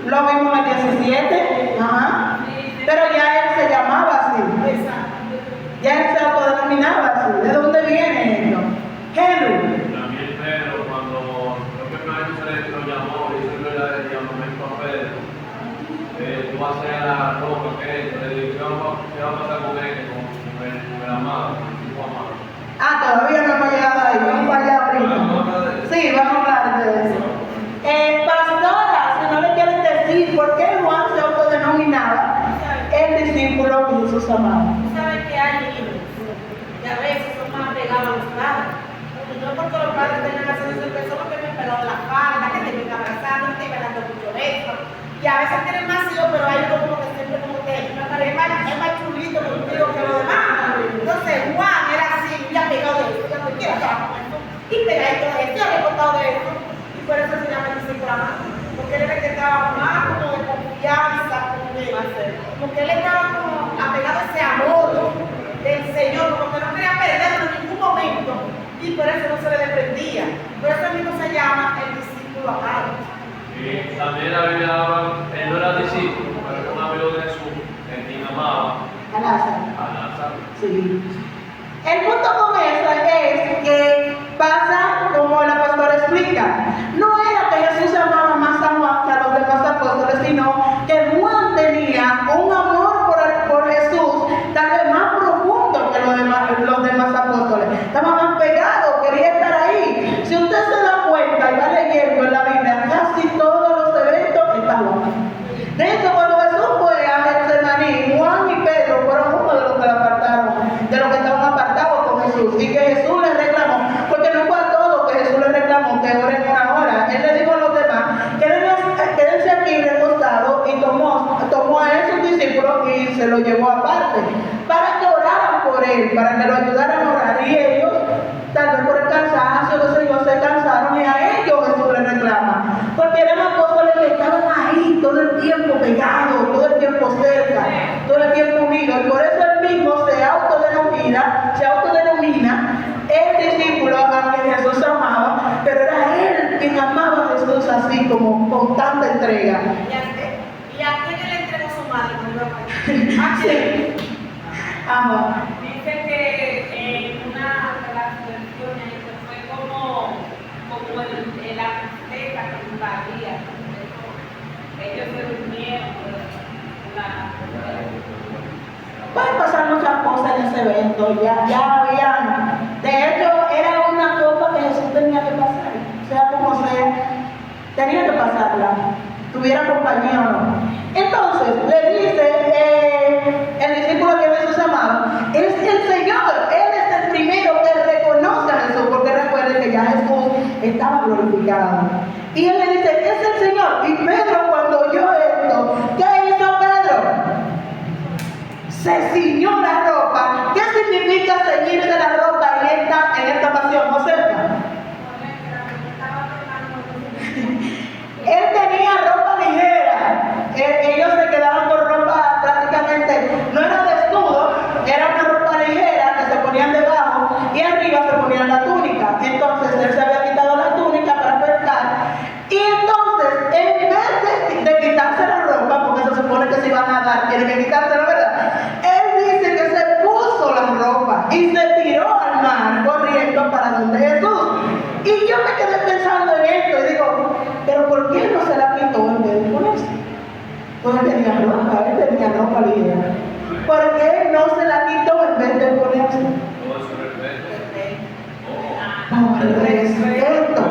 Lo mismo en el 17. Ajá. Pero ya él se llamaba así. Ya él se autodenominaba así. ¿De dónde viene esto? Henry. También Pedro, cuando creo que primero se le lo llamó, hizo el llamamiento a Pedro, tú vas a hacer la ropa que le dijo, ¿qué va a pasar con él, con el amado, con el tipo amado? Todavía no hemos llegado ahí. Vamos para allá ahorita. Sí, vamos a hablar de eso. Pastora, si no le quieren decir por qué Juan se autodenominaba el discípulo de Jesús amado. ¿Sabes que hay niños que a veces son más apegados a los padres? No porque los padres tengan que hacer eso, solo que me peló la falda, que te venga abrazando, que te venga dando mucho beso. Y a veces tienen más hijos, pero hay uno como que siempre como que es más chulito contigo que los demás. Entonces Juan era así, muy apegado de esto, cuando quiera trabajar con esto, y pegadito de esto, y había contado de esto, y por eso se llama el discípulo amado. Porque él era el que estaba más como de confianza, como que él estaba como apegado a ese amor del Señor, como que no quería perderlo en ningún momento, y por eso no se le desprendía. Por eso mismo se llama el discípulo amado. Y también la Biblia habla, él no era discípulo, pero era un amigo de Jesús, quien amaba A Lázaro. a Lázaro. Sí. El punto con eso es que pasa como la pastora explica. No era que Jesús amaba más a Juan que a los demás apóstoles, sino que Juan tenía un amor por Jesús tal vez más profundo que los demás apóstoles. Estaba más pegado, quería estar ahí. Si usted se da cuenta y va leyendo en la Biblia, casi todos los eventos están Juan. De hecho, cuando Jesús fue a Getsemaní, Juan y Pedro fueron uno de los que le apartaron, de los que estaban apartados con Jesús, y que Jesús les reclamó, porque no fue a todos que Jesús les reclamó que oren una hora. Él le dijo a los demás, quédense aquí recostados, y tomó a esos discípulos y se los llevó aparte, para que oraran por él, para que lo ayudaran a orar, y ellos, tal vez por el cansancio, los señores se cansaron, y a ellos Jesús les reclama, porque eran apóstoles que estaban ahí todo el tiempo pegados, todo el tiempo cerca, todo el tiempo unidos, y por eso él mismo se autodenomina el discípulo a quien Jesús amaba, pero era él quien amaba a Jesús así como con tanta entrega. ¿Y a quién le entregó su madre cuando iba a París? Sí. Amor. Dice que en una de las versiones fue como el artista que invadía. Ellos se durmieron. Pueden pasar muchas cosas en ese evento, ya habían. De hecho, era una cosa que Jesús tenía que pasar, sea como sea, tenía que pasarla, tuviera compañía o no. Entonces, le dice el discípulo que Jesús amaba, es el Señor, Él es el primero que reconoce a Jesús, porque recuerden que ya Jesús estaba glorificado. Y Él le dice, es el Señor. Y Pedro, cuando oyó esto, ¿qué hizo Pedro? Se ciñó la ropa. ¿Qué significa ceñirse la ropa en esta pasión? ¿No cerca? Él tenía ropa ligera. Ellos se quedaban con ropa prácticamente, no era desnudo, era una ropa ligera que se ponían debajo y arriba se ponían la túnica. Entonces él se había quitado la túnica para pescar. Y entonces, en vez de quitarse la ropa, porque se supone que si van a nadar, tienen que quitársela, ¿verdad? Él dice que se puso la ropa y se tiró al mar corriendo para donde Jesús. Y yo me quedé pensando en esto y digo, pero ¿por qué no se la quitó en vez de ponerse? Pues él tenía ropa ligera. ¿Por qué no se la quitó en vez de ponerse? Por respeto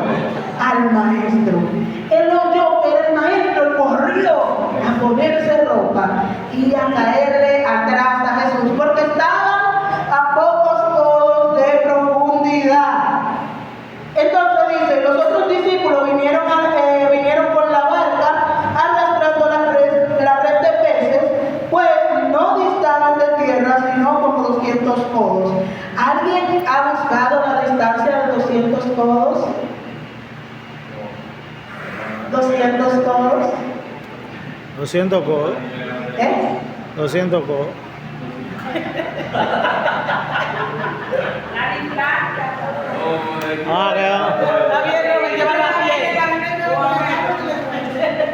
al maestro. Él oyó que era el maestro y corrió a ponerse ropa y a caerle atrás a Jesús, porque estaban a pocos codos de profundidad. Entonces dice, los otros discípulos vinieron por la barca arrastrando la red de peces, pues no distaban de tierra sino como 200 codos. ¿Alguien ha buscado la distancia de 200 codos? 200 codos. 200 codos. 200 codos.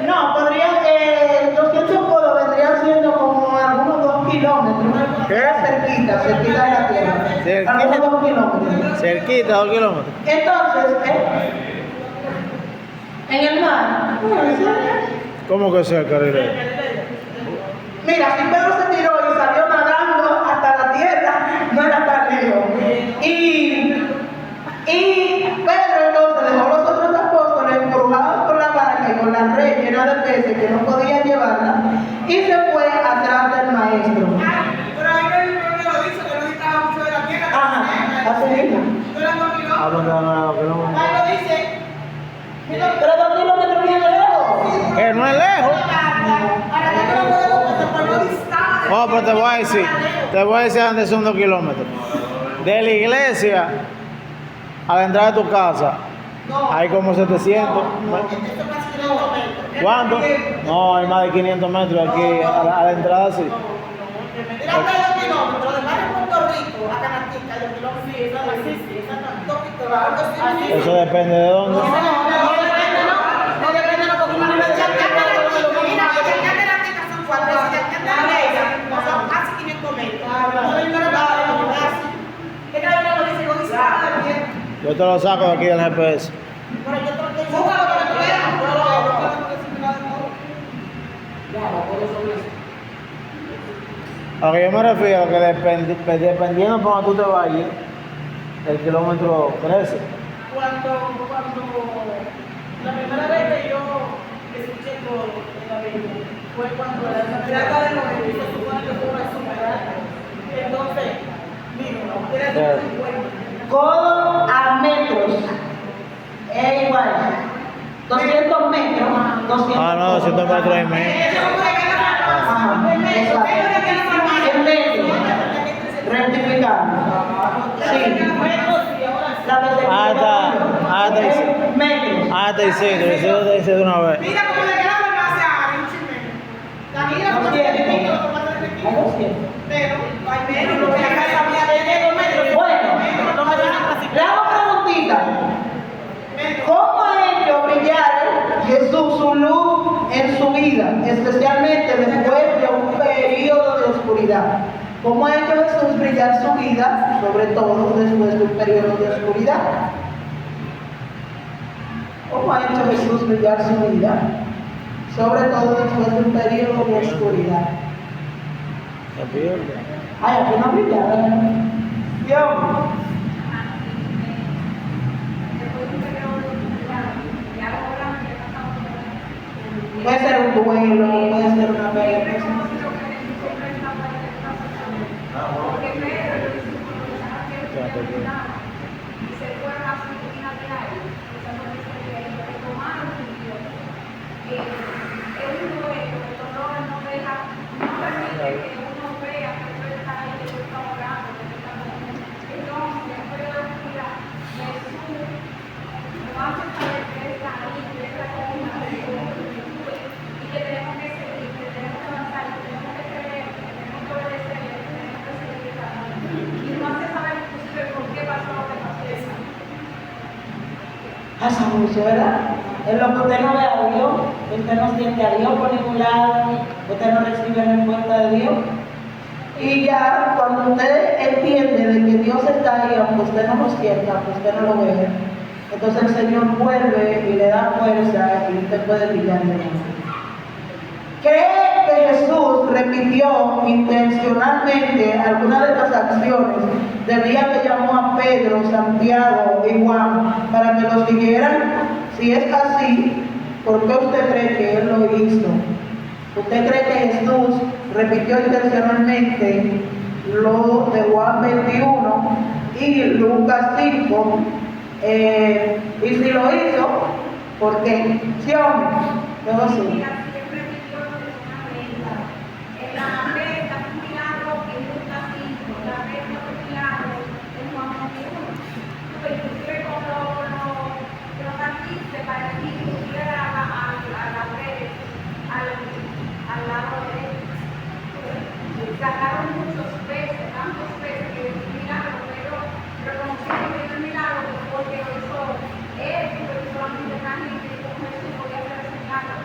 No, podría Era cerquita de la tierra. A los 2 kilómetros. Cerquita, 2 kilómetros. Entonces, en el mar, ¿Cómo que sea Galileo? mira, si Pedro se tiró y salió nadando hasta la tierra, no era tan lejos. Y Pedro entonces dejó a los otros apóstoles embrujados con la barca y con la red llena de peces que no podían llevarla y se fue atrás del maestro. Pero ahí no lo dice, que no necesitaba mucho de la tierra. Ajá, así mismo. No eran 2 kilómetros. Ah, pues no, kilómetros. Ahí lo dice. Pero 2 kilómetros bien lejos. Que no es lejos. Para que no lo pueda no distaba. Oh, pero te voy a decir dónde son 2 kilómetros. De la iglesia a la entrada de tu casa, hay como 700. ¿Cuánto? No, hay más de 500 metros aquí a la entrada, sí. Mira, acá hay 2 kilómetros. De Barrio Puerto Rico a Canatica, hay 2 kilómetros. Sí, exactamente. 2 kilómetros. Eso depende de dónde. Yo te lo saco de aquí del GPS. A lo que yo me refiero, que dependiendo por donde tú te vayas, el kilómetro crece. Cuando la primera vez que yo escuché todo en la Biblia fue cuando la pirata de Noé se supone que fue una superada. Entonces, mira, Claro. Codo a metros. Es igual. 200 metros. 200 Ah, no, 200 metros y medio. Ajá, exacto. En metros. Rectificando. Sí. Hasta ahí sí. Metros. Hasta ahí sí, te dice de una vez. mira cómo le queda la farmacia a un chisme. Daniela, como tiene pico, lo tomate de pico. Hay 200. Pero, hay menos, lo voy a dejar sabía de 2 metros. Bueno, No me dejan así. le hago preguntita. ¿Cómo ha hecho brillar Jesús su luz en su vida, especialmente después de un periodo de oscuridad? ¿Cómo ha hecho Jesús brillar su vida, sobre todo después de un periodo de oscuridad? ¿Cómo ha hecho Jesús brillar su vida, sobre todo después de un periodo de oscuridad? Se pierde. Ay, aquí no brilla. Dios. Puede ser un duelo, puede ser una pérdida. Pasa mucho, ¿verdad? En lo que usted no ve a Dios, usted no siente a Dios por ningún lado, usted no recibe respuesta de Dios. Y ya cuando usted entiende de que Dios está ahí, aunque usted no lo sienta, aunque usted no lo vea, entonces el Señor vuelve y le da fuerza y usted puede brillar de nuevo. ¿Cree que Jesús repitió intencionalmente algunas de las acciones del día que llamó a Pedro, Santiago y Juan para que los siguieran? Si es así, ¿por qué usted cree que Él lo hizo? ¿Usted cree que Jesús repitió intencionalmente lo de Juan 21 y Lucas 5? Y si lo hizo, ¿por qué? ¿Sí o no? Todo sí. Sacaron muchos peces, tantos peces que es un milagro, pero reconocieron que es un milagro porque lo hizo él, porque solamente también que como Jesús podía hacer ese milagro,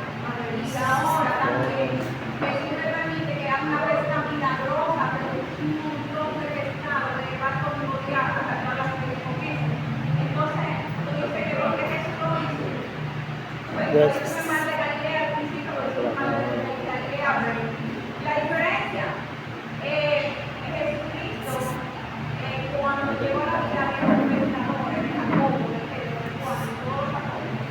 Yes. Eso es más de Galilea al principio, pero eso es más de Galilea. Pero la diferencia, Jesucristo, cuando llegó a la vida de los pescadores, Jacobo, de Pedro, de Juan, de todos los apóstoles,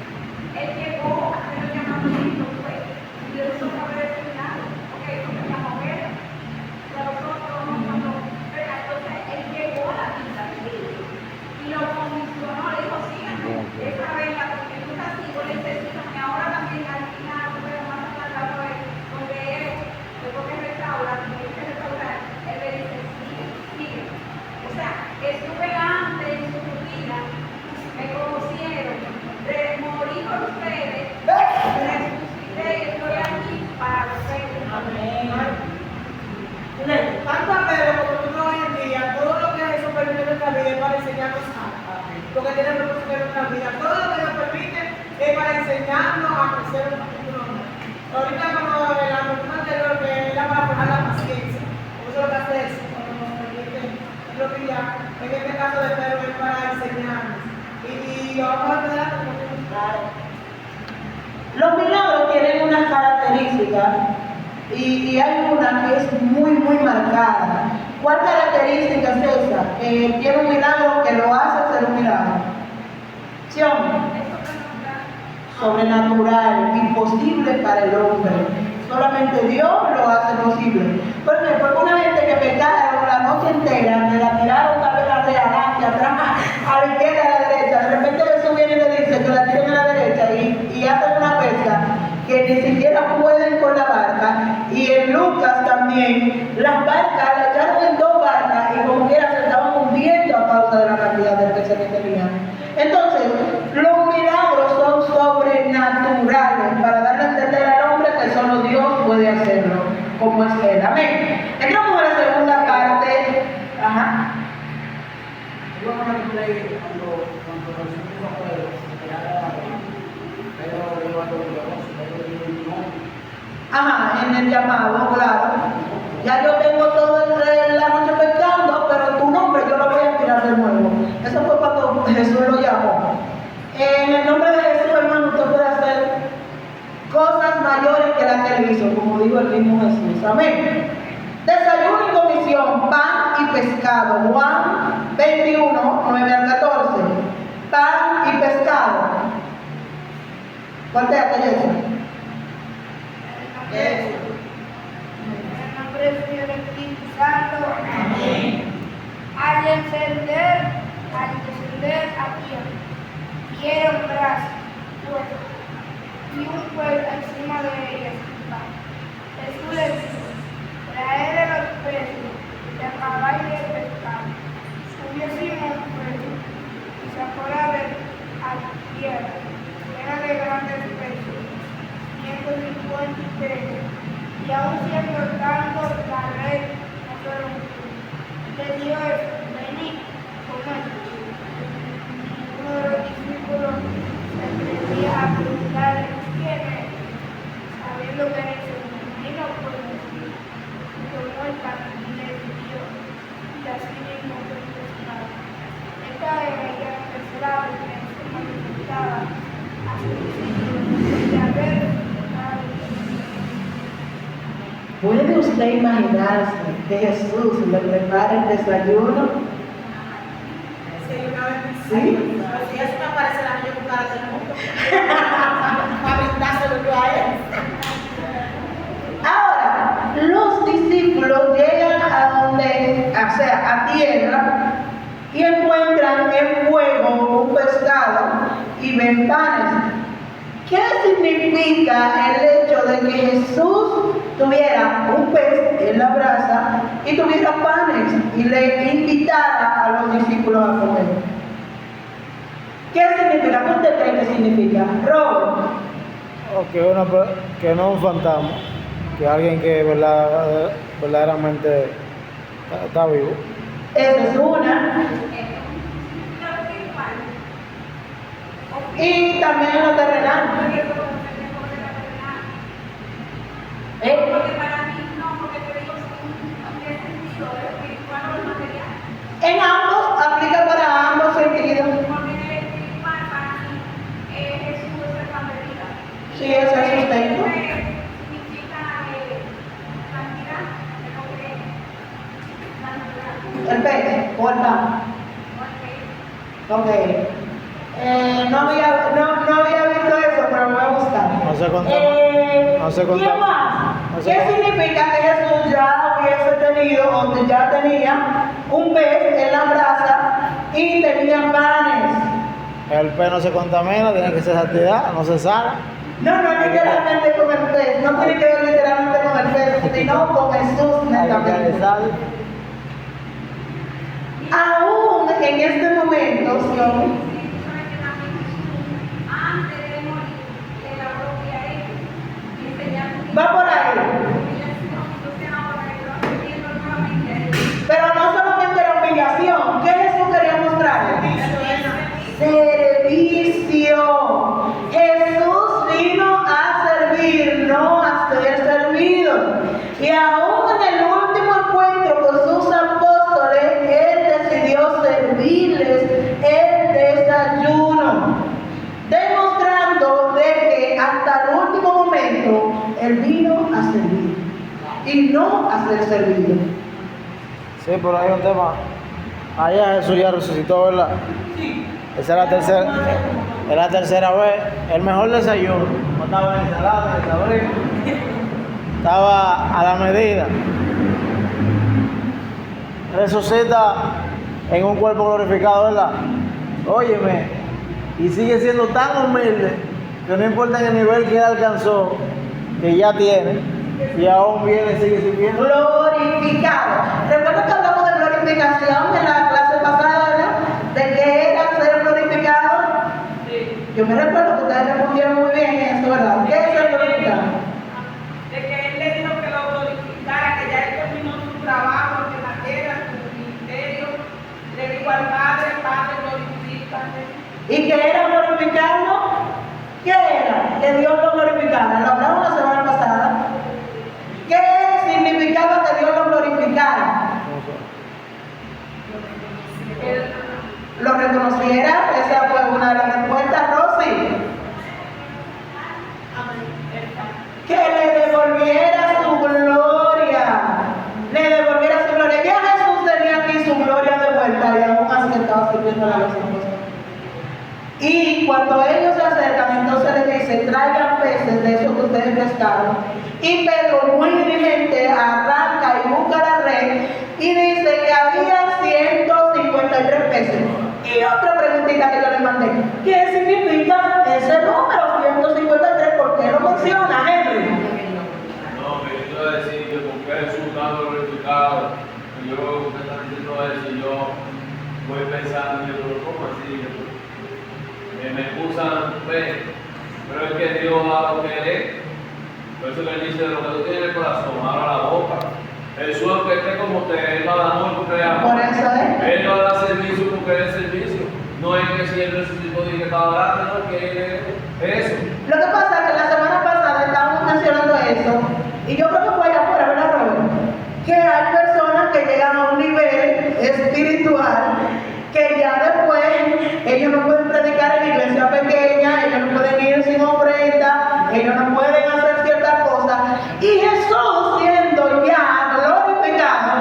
él llegó a hacer el llamamiento, pues, y le hizo saber ese milagro. Ok, eso se llama ver. Y a nosotros no cuando, pero entonces él llegó a la vida de ellos y lo comisionó, le dijo, síganme, esa regla, porque tú estás así, yo necesito, y ahora también al final, pero más adelante, pues, donde él, después que restaura, él le dice, sigue, sigue. O sea, estuve antes en su vida, me conocieron, morí por ustedes, resucité y estoy aquí para ustedes. Amén. Tanto a Pedro como tú hoy en día, todo lo que Jesús permite en nuestra vida es para enseñarnos algo. Lo que tiene propósito en nuestra vida, todo lo que nos permite es para enseñarnos a crecer un poquito más. Ahorita como en la persona anterior que era para forjar la paciencia, eso es lo que hace eso, cuando nos permite, es lo que ya, en este caso de Pedro es para enseñarnos. Y lo vamos a quedar como claro. Los milagros tienen unas características y hay una que es muy, muy marcada. ¿Cuál característica es esa? Que tiene un milagro que lo hace ser un milagro. ¿Sí o no? Sobrenatural, imposible para el hombre. Solamente Dios lo hace posible. ¿Por qué? Porque una gente que pecaron la noche entera, que la tiraron tal vez adelante, atrás, a la izquierda, a la derecha, de repente Jesús viene y le dice que la tiren a la derecha y hacen una pesca que ni siquiera pueden con la barca. Y en Lucas también, las barcas la echaron en 2 barcas y como quiera se estaban hundiendo a causa de la cantidad de peces que tenían. Entonces, los milagros son sobrenaturales para darle a entender al hombre que solo Dios puede hacerlo, como es Él. Amén. Entramos a la segunda parte. Ajá. Yo me recuerdo cuando Jesús dijo a Pedro que haga Pedro iba a todo el negocio, Pedro dijo tu nombre. Ajá, en el llamado, claro. Ya yo tengo toda la noche pescando, pero tu nombre yo lo voy a tirar de nuevo. Eso fue cuando Jesús lo llamó. En el nombre de Jesús, hermano, usted puede hacer cosas mayores que las que él hizo, como dijo el mismo Jesús. Amén. Desayuno y comisión, pan y pescado. Juan 21, 9 al 14. Pan y pescado. Volteate, Jesús. Eso. En el nombre del Señor Espíritu Santo. Amén. Al descender a tierra, vieron brasas, fuego, y un fuego encima de ellas. Jesús les dijo, traed los peces que acabáis de pescar. Subió Simón pues, y sacó la red a la tierra, llena de grandes peces, 150 peces, y aún siendo tanto la red no fueron. Le dio esto, venid, comed. Uno de los discípulos se atrevía a preguntarle quién es, sabiendo que era el Señor, y no pudo decir, y tomó el pan y le dio, y así mismo fue pescado. Esta era ya la tercera vez que se manifestaba a sus discípulos de haber pescado. ¿Puede usted imaginarse que Jesús le prepara el desayuno? Sí, una vez. ¿Sí? Si eso me aparece la niña con cara del mundo. Para brindárselo yo a él. Ahora, los discípulos llegan a donde, o sea, a tierra y encuentran en fuego un pescado y ven panes. ¿Qué significa el hecho de que Jesús tuviera un pez en la brasa y tuviera panes y le invitara a los discípulos a comer? ¿Qué significa? ¿Qué usted cree que significa? Robert. O que no es un fantasma, que alguien que verdaderamente está vivo. Esa es una. Y también en lo terrenal. Porque para mí no, porque te digo, en qué sentido, espiritual o material. En ambos, aplica para ambos sentidos. Porque en el espiritual para mí Jesús es el pan de vida. Ok. No había visto eso, pero me voy a buscar. No se contó. No se contó. ¿Qué más? No se ¿Qué contó. significa que Jesús ya hubiese tenido, o ya tenía, un pez en la brasa y tenía panes? El pez no se contamina, tiene que ser santidad, no se sana. No, no literalmente con el pez, no tiene que ver literalmente con el pez, sino con Jesús Hay que netamente. realizar. Aún en este momento, ¿sí? Antes de morir, le habló a él y enseñarle Va por ahí. Pero no solamente la humillación. ¿Qué Jesús quería mostrar? Servicio. Jesús vino a servir, no a ser servido. Y aún en el último encuentro con sus apóstoles, Él decidió servirles el desayuno, demostrando de que hasta el último momento Él vino a servir y no a ser servido. Sí, pero hay un tema. Allá Jesús ya resucitó, ¿verdad? Esa es la tercera vez. El mejor desayuno. No estaba en ensalada, en sabrina. Estaba a la medida. Resucita en un cuerpo glorificado, ¿verdad? Óyeme, y sigue siendo tan humilde que no importa en el nivel que él alcanzó, que ya tiene, y aún viene y sigue sirviendo. Glorificado. Recuerda que hablamos de glorificación en la clase pasada, ¿verdad? ¿De qué era ser glorificado? Yo me recuerdo que ustedes respondieron muy bien eso, ¿verdad? ¿Qué es ser glorificado? De que él le dijo que lo glorificara, que ya él terminó su trabajo en la tierra, su ministerio. Le dijo al Padre, Padre, glorifícame. ¿Y qué era glorificarlo? ¿Qué era? Que Dios lo glorificara. Lo hablamos la semana pasada. ¿Qué significaba que Dios lo glorificara? Lo reconociera. Esa fue una de las respuestas, Rosy. Que le devolviera su gloria. Le devolviera su gloria. Ya Jesús tenía aquí su gloria de vuelta y aún así estaba sirviendo a los apóstoles. Y cuando ellos se acercan, entonces les dice, traigan peces de esos que ustedes pescaron. Y Pedro, muy diligente, arranca y busca la red y dice que había 153 peces. Y otra preguntita que yo le mandé, ¿qué significa ese número 153? ¿Por qué lo menciona Henry? No, que yo te iba a decir que con qué Jesús está glorificado, que yo creo que usted está diciendo eso y yo voy pensando, yo digo, ¿cómo así? Me excusan, pero es que Dios da lo que Él es. Por eso que Él dice, de lo que tú tienes en el corazón, abra la boca. Jesús, aunque esté como usted, Él va a dar amor porque es amor. Por eso es. Él va a dar servicio porque es servicio. No es que si Él resucitó y que estaba grande, no, que Él es eso. Lo que pasa es que la semana pasada estábamos mencionando eso, y yo creo que fue allá afuera, ¿verdad, Robert? Que hay personas que llegan a un nivel espiritual que ya después ellos no pueden predicar en iglesia pequeña, ellos no pueden ir sin ofrenda, ellos no pueden hacer ciertas cosas. Y Jesús, siendo ya glorificado,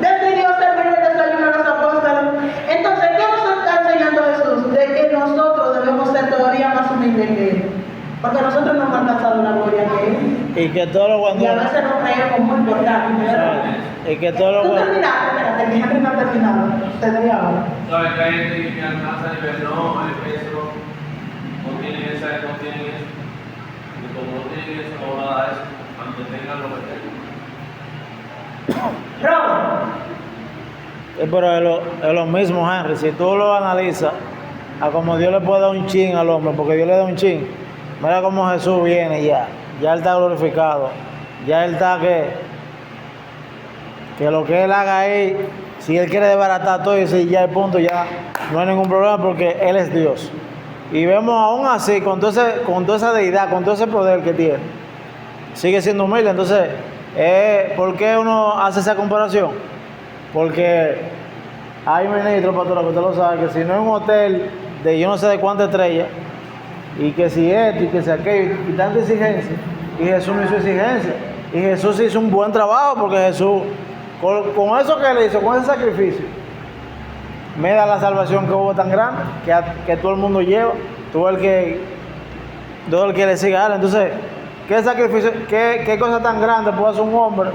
decidió servir el desayuno a los apóstoles. Entonces, ¿qué nos está enseñando Jesús? De que nosotros debemos ser todavía más humildes que Él. Porque nosotros no hemos alcanzado la gloria que Él. Y que todo lo Y a cuando. veces nos creemos muy importantes, ¿verdad? Y que todo lo Tú cuando. terminaste, espérate, mi jefe no ha terminado. Te doy ahora. ¿Sabes que hay gente que alcanza a nivel? No, es que eso no tienen eso. Y como no tienen eso, no nada de eso. Aunque tengan lo que tengan. Robert. Pero es lo mismo, Henry. Si tú lo analizas, a como Dios le puede dar un chin al hombre, porque Dios le da un chin. Mira cómo Jesús viene ya. Ya Él está glorificado. Ya Él está que lo que Él haga ahí, si Él quiere desbaratar todo y decir ya el punto, ya no hay ningún problema porque Él es Dios. Y vemos aún así, con toda esa deidad, con todo ese poder que tiene, sigue siendo humilde. Entonces, ¿por qué uno hace esa comparación? Porque hay un ministro, pastor, que usted lo sabe, que si no es un hotel de yo no sé de cuántas estrellas, y que si esto y que si aquello, y tanta exigencia, y Jesús no hizo exigencia, y Jesús hizo un buen trabajo, porque Jesús, con eso que Él hizo, con ese sacrificio, me da la salvación que hubo tan grande, que todo el mundo lleva, todo el que le siga a él. Entonces, ¿qué sacrificio, qué cosa tan grande puede hacer un hombre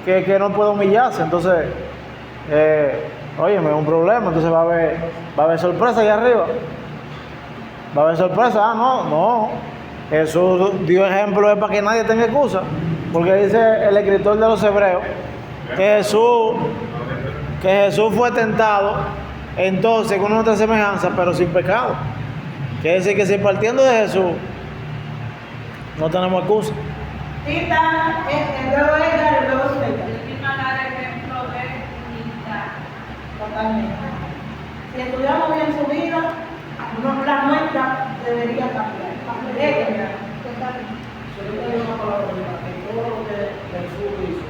que no puede humillarse? Entonces, óyeme, es un problema. Entonces va a haber sorpresa allá arriba. Va a haber sorpresa. No. Jesús dio ejemplo para que nadie tenga excusa. Porque dice el escritor de los Hebreos que Jesús fue tentado entonces con otra semejanza, pero sin pecado. Quiere decir que si partiendo de Jesús no tenemos excusa. Cita, luego Edgar y luego Zuleika. Él vino a dar ejemplo de humildad. Totalmente. Si estudiamos bien su vida, la nuestra debería cambiar. Totalmente. Yo le digo una palabra, que todo lo que Jesús hizo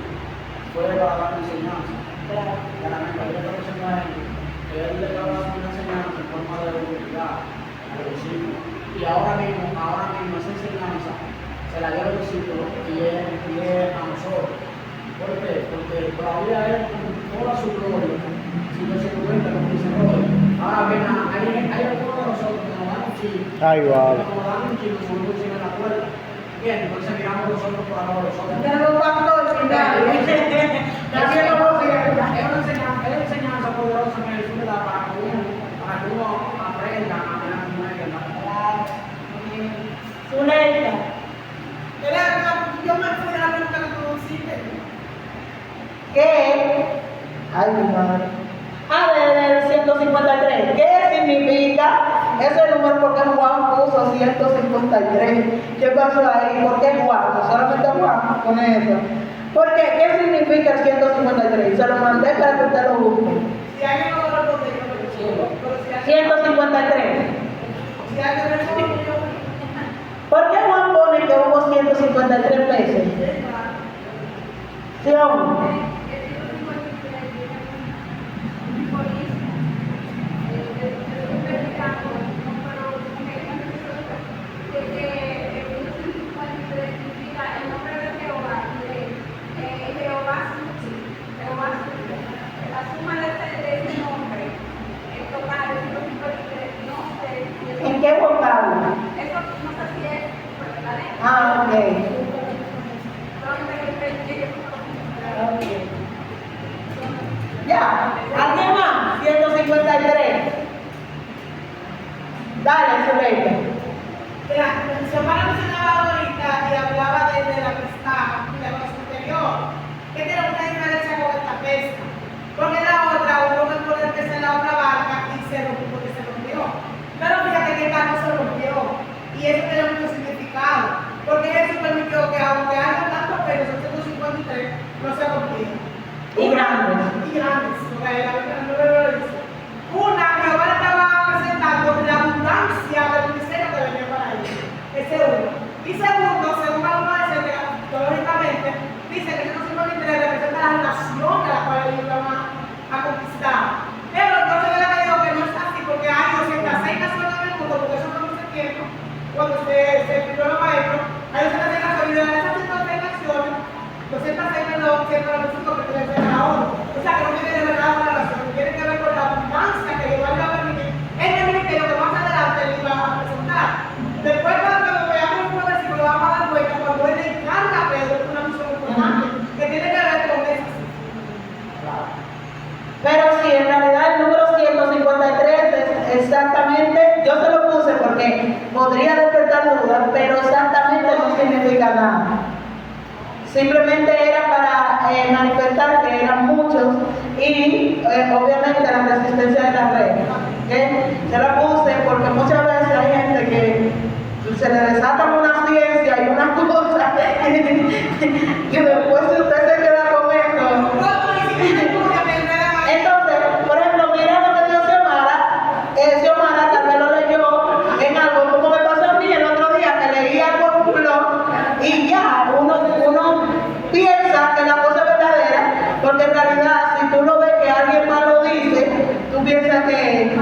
fue para dar enseñanza. Claramente, yo creo que él le estaba dando una enseñanza en forma de humildad a los discípulos. Y ahora mismo esa enseñanza se la dio a los discípulos y es a nosotros. ¿Por qué? Porque todavía él, con toda su gloria, si no se cuenta, como dice Roy. Ahora bien, hay algunos de nosotros que nos dan un chip. Ay, vale. Nos dan un chip, nos subimos un chip en la puerta. Bien, entonces miramos nosotros por ahora nosotros. Tenemos un pastor sin nadie. Nadie lo odia. Es una enseñanza poderosa que Jesús le da para que uno aprenda a caminar con él. Zuleika. Yo me fui a la pregunta que tú hiciste. ¿Qué? Ay, mi madre. Del 153. ¿Qué significa ese número? Porque Juan puso 153. ¿Qué pasó ahí? ¿Por qué Juan? Solamente Juan pone eso. ¿Por qué? ¿Qué significa el 153? Se lo mandé para que usted lo busque. Si alguien no lo responde, yo lo respondo. Pero si alguien 153. responde, yo ¿Por qué Juan pone que hubo 153 veces? ¿Sí o no? ¿En qué vocablo? Ah, ok. Ya, ¿alguien más? 153. Dale, Zuleika. Mira, Xiomara mencionaba ahorita y hablaba de la pesca y de lo superior, que tiene una diferencia con esta pesca. Porque la otra, uno me puede empezar en la otra barca y se rompió porque se rompió. Pero fíjate que esta no se rompió. Y eso tiene mucho significado. Porque Jesús permitió que aunque haya tantos peces, 153, no se rompieran. Y grandes. Y grandes. Porque la Biblia no lo dice. Una, Jehová le estaba presentando la abundancia del ministerio que venía para ellos. Ese es uno. Y segundo, según algunos dicen, teológicamente, dice que 153 representa la nación de la cual ellos iban a conquistar. Pero yo sé que le digo que no es así, porque hay 206 naciones en el mundo, porque eso no se tiempo, cuando se escribió los maestros, hay 206 naciones, y de esas 206 naciones, 206 perdón, 195 pertenecen a uno. O sea, que no tiene de verdad una relación, tiene que ver con la abundancia que Jehová le va a permitir en el ministerio que más adelante le iba a presentar. Después, cuando veamos el versículo, vamos a dar cuenta cuando él le encarga a Pedro una misión importante que tiene que ver con eso. Pero sí, en realidad el número 153 es exactamente, yo se lo puse porque podría despertar dudas, pero exactamente no significa nada. Simplemente era para manifestar que eran muchos y obviamente la resistencia de la red. ¿Okay? Se lo puse porque muchas veces hay gente que se le desatan una ciencia y una cosa que después si usted se queda con eso. Entonces, por ejemplo, mira lo que dio Xiomara tal vez lo leyó en algo como me pasó a mí el otro día, que leí algo en un blog y ya uno piensa que la cosa es verdadera, porque en realidad si tú lo ves que alguien más lo dice, tú piensas que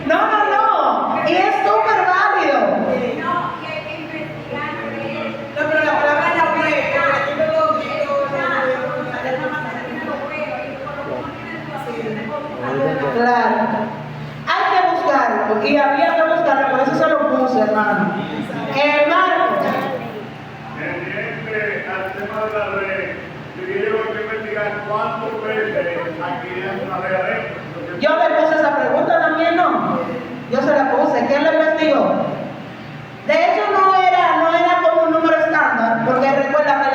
no, y es súper válido. No, y hermano. Marcos. Pendiente al tema de la red, tuvieron que investigar cuántos veces adquirían una red adentro. Yo le puse esa pregunta también, ¿no? Yo se la puse. ¿Quién la investigó? De hecho, no era como un número estándar, porque recuerda que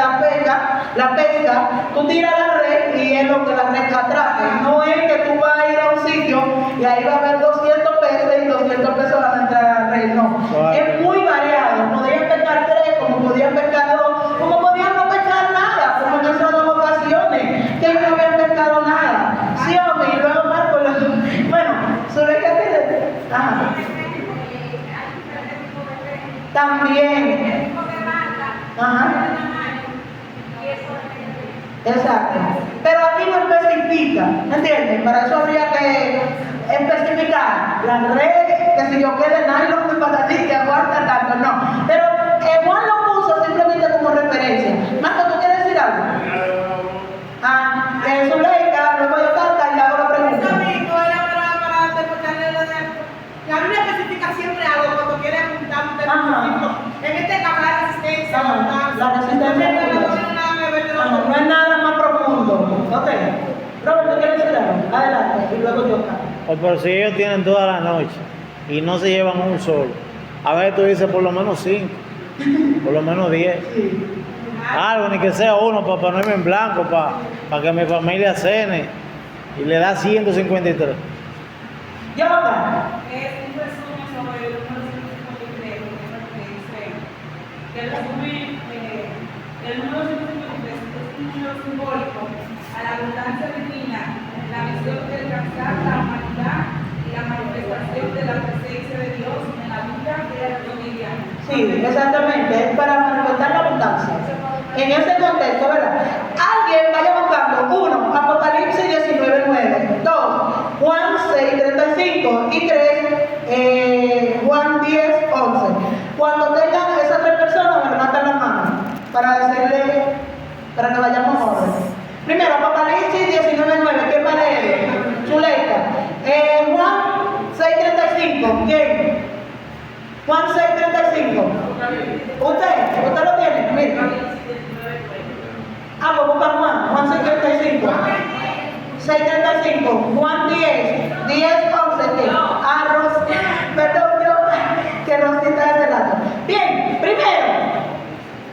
la pesca, tú tiras la red y es lo que la red atrape. No es que tú vas a ir a un sitio y ahí va a haber 200 pesos y 200 pesos van a entrar a la red. No, es muy variado. Podían pescar 3, como podían pescar 2, como podían no pescar nada, como en esas 2 ocasiones, que no habían pescado nada. Sí, hombre, y luego Marco, bueno, sobre qué tiene. Ajá. También. Ajá. Exacto. Pero aquí no especifica, ¿entienden? Para eso habría que especificar la red, que si yo quede nylon de patatí, que aguanta tanto, no. Pero Juan lo puso simplemente como referencia. Marco, ¿tú quieres decir algo? Zuleika, luego yo carta y le hago la pregunta. Eso mismo era para después la Biblia especifica siempre algo cuando quiere apuntar un tema específico. En este caso, la resistencia, La resistencia. No es nada más profundo. Ok. Robert, ¿tú quieres decir algo? Adelante. Y luego yo carta. Pero si ellos tienen toda la noche y no se llevan un solo, a veces tú dices por lo menos 5, por lo menos 10. Sí. Algo, ni que sea uno para ponerme en blanco, para que mi familia cene y le da 153. Yo carta. Es un resumen sobre el número 153, que dice que el número 153 es un número simbólico a la abundancia divina, la misión de alcanzar la humanidad y la manifestación de la presencia de Dios en la vida cotidiana. Sí, exactamente. Es para manifestar la abundancia. En ese contexto, ¿verdad? Alguien vaya buscando 1, Apocalipsis 19:9, 2, Juan 6:35 y 3, Juan 10:11. Cuando tengan esas 3 personas, me levantan la mano para decirle, para que vayamos a orden. Primero, Apocalipsis 19:9, ¿quién va a leer? Zuleika. Juan 6:35, ¿quién? Juan 6:35. ¿Usted lo tiene? Mira. Pues busca Juan 6:35. 6:35. Juan 10:11. Arroz. Perdón, yo, que Rosita es de lado. Bien, primero,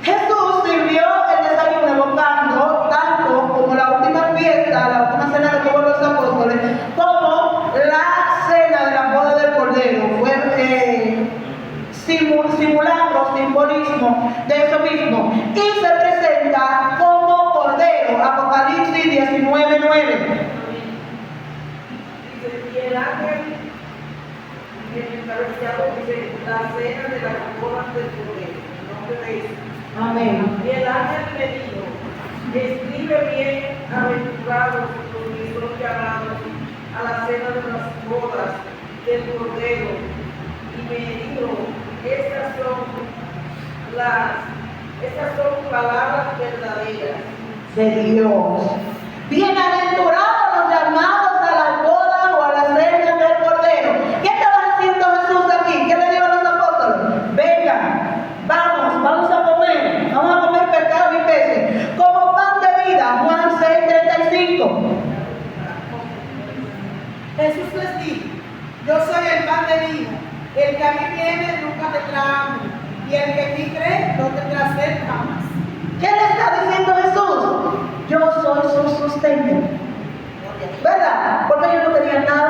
Jesús sirvió el desayuno evocando tanto como la última fiesta, la última cena que tuvo los apóstoles, como la cena de la boda del Cordero. Fue simulacro, simbolismo de eso mismo. Y se presenta como Cordero, Apocalipsis 19:9. Y el ángel encabezado dice la cena de las bodas del Cordero. El nombre de Jesús. Amén. Y el ángel me dijo, escribe bien, aventurados los que son llamados a la cena de las bodas del Cordero. Y me dijo, estas son palabras verdaderas De Dios. Bienaventurados los llamados a la boda o a la cena del Cordero. ¿Qué estaba haciendo Jesús aquí? ¿Qué le dijo a los apóstoles? Vengan, vamos a comer pescado y peces como pan de vida. Juan 6:35. Jesús les dijo, yo soy el pan de vida. El que a mí viene nunca tendrá hambre, y el que en mí cree no tendrá sed jamás. ¿Qué le está diciendo Jesús? Yo soy su sustento. ¿Verdad? Porque ellos no tenían nada.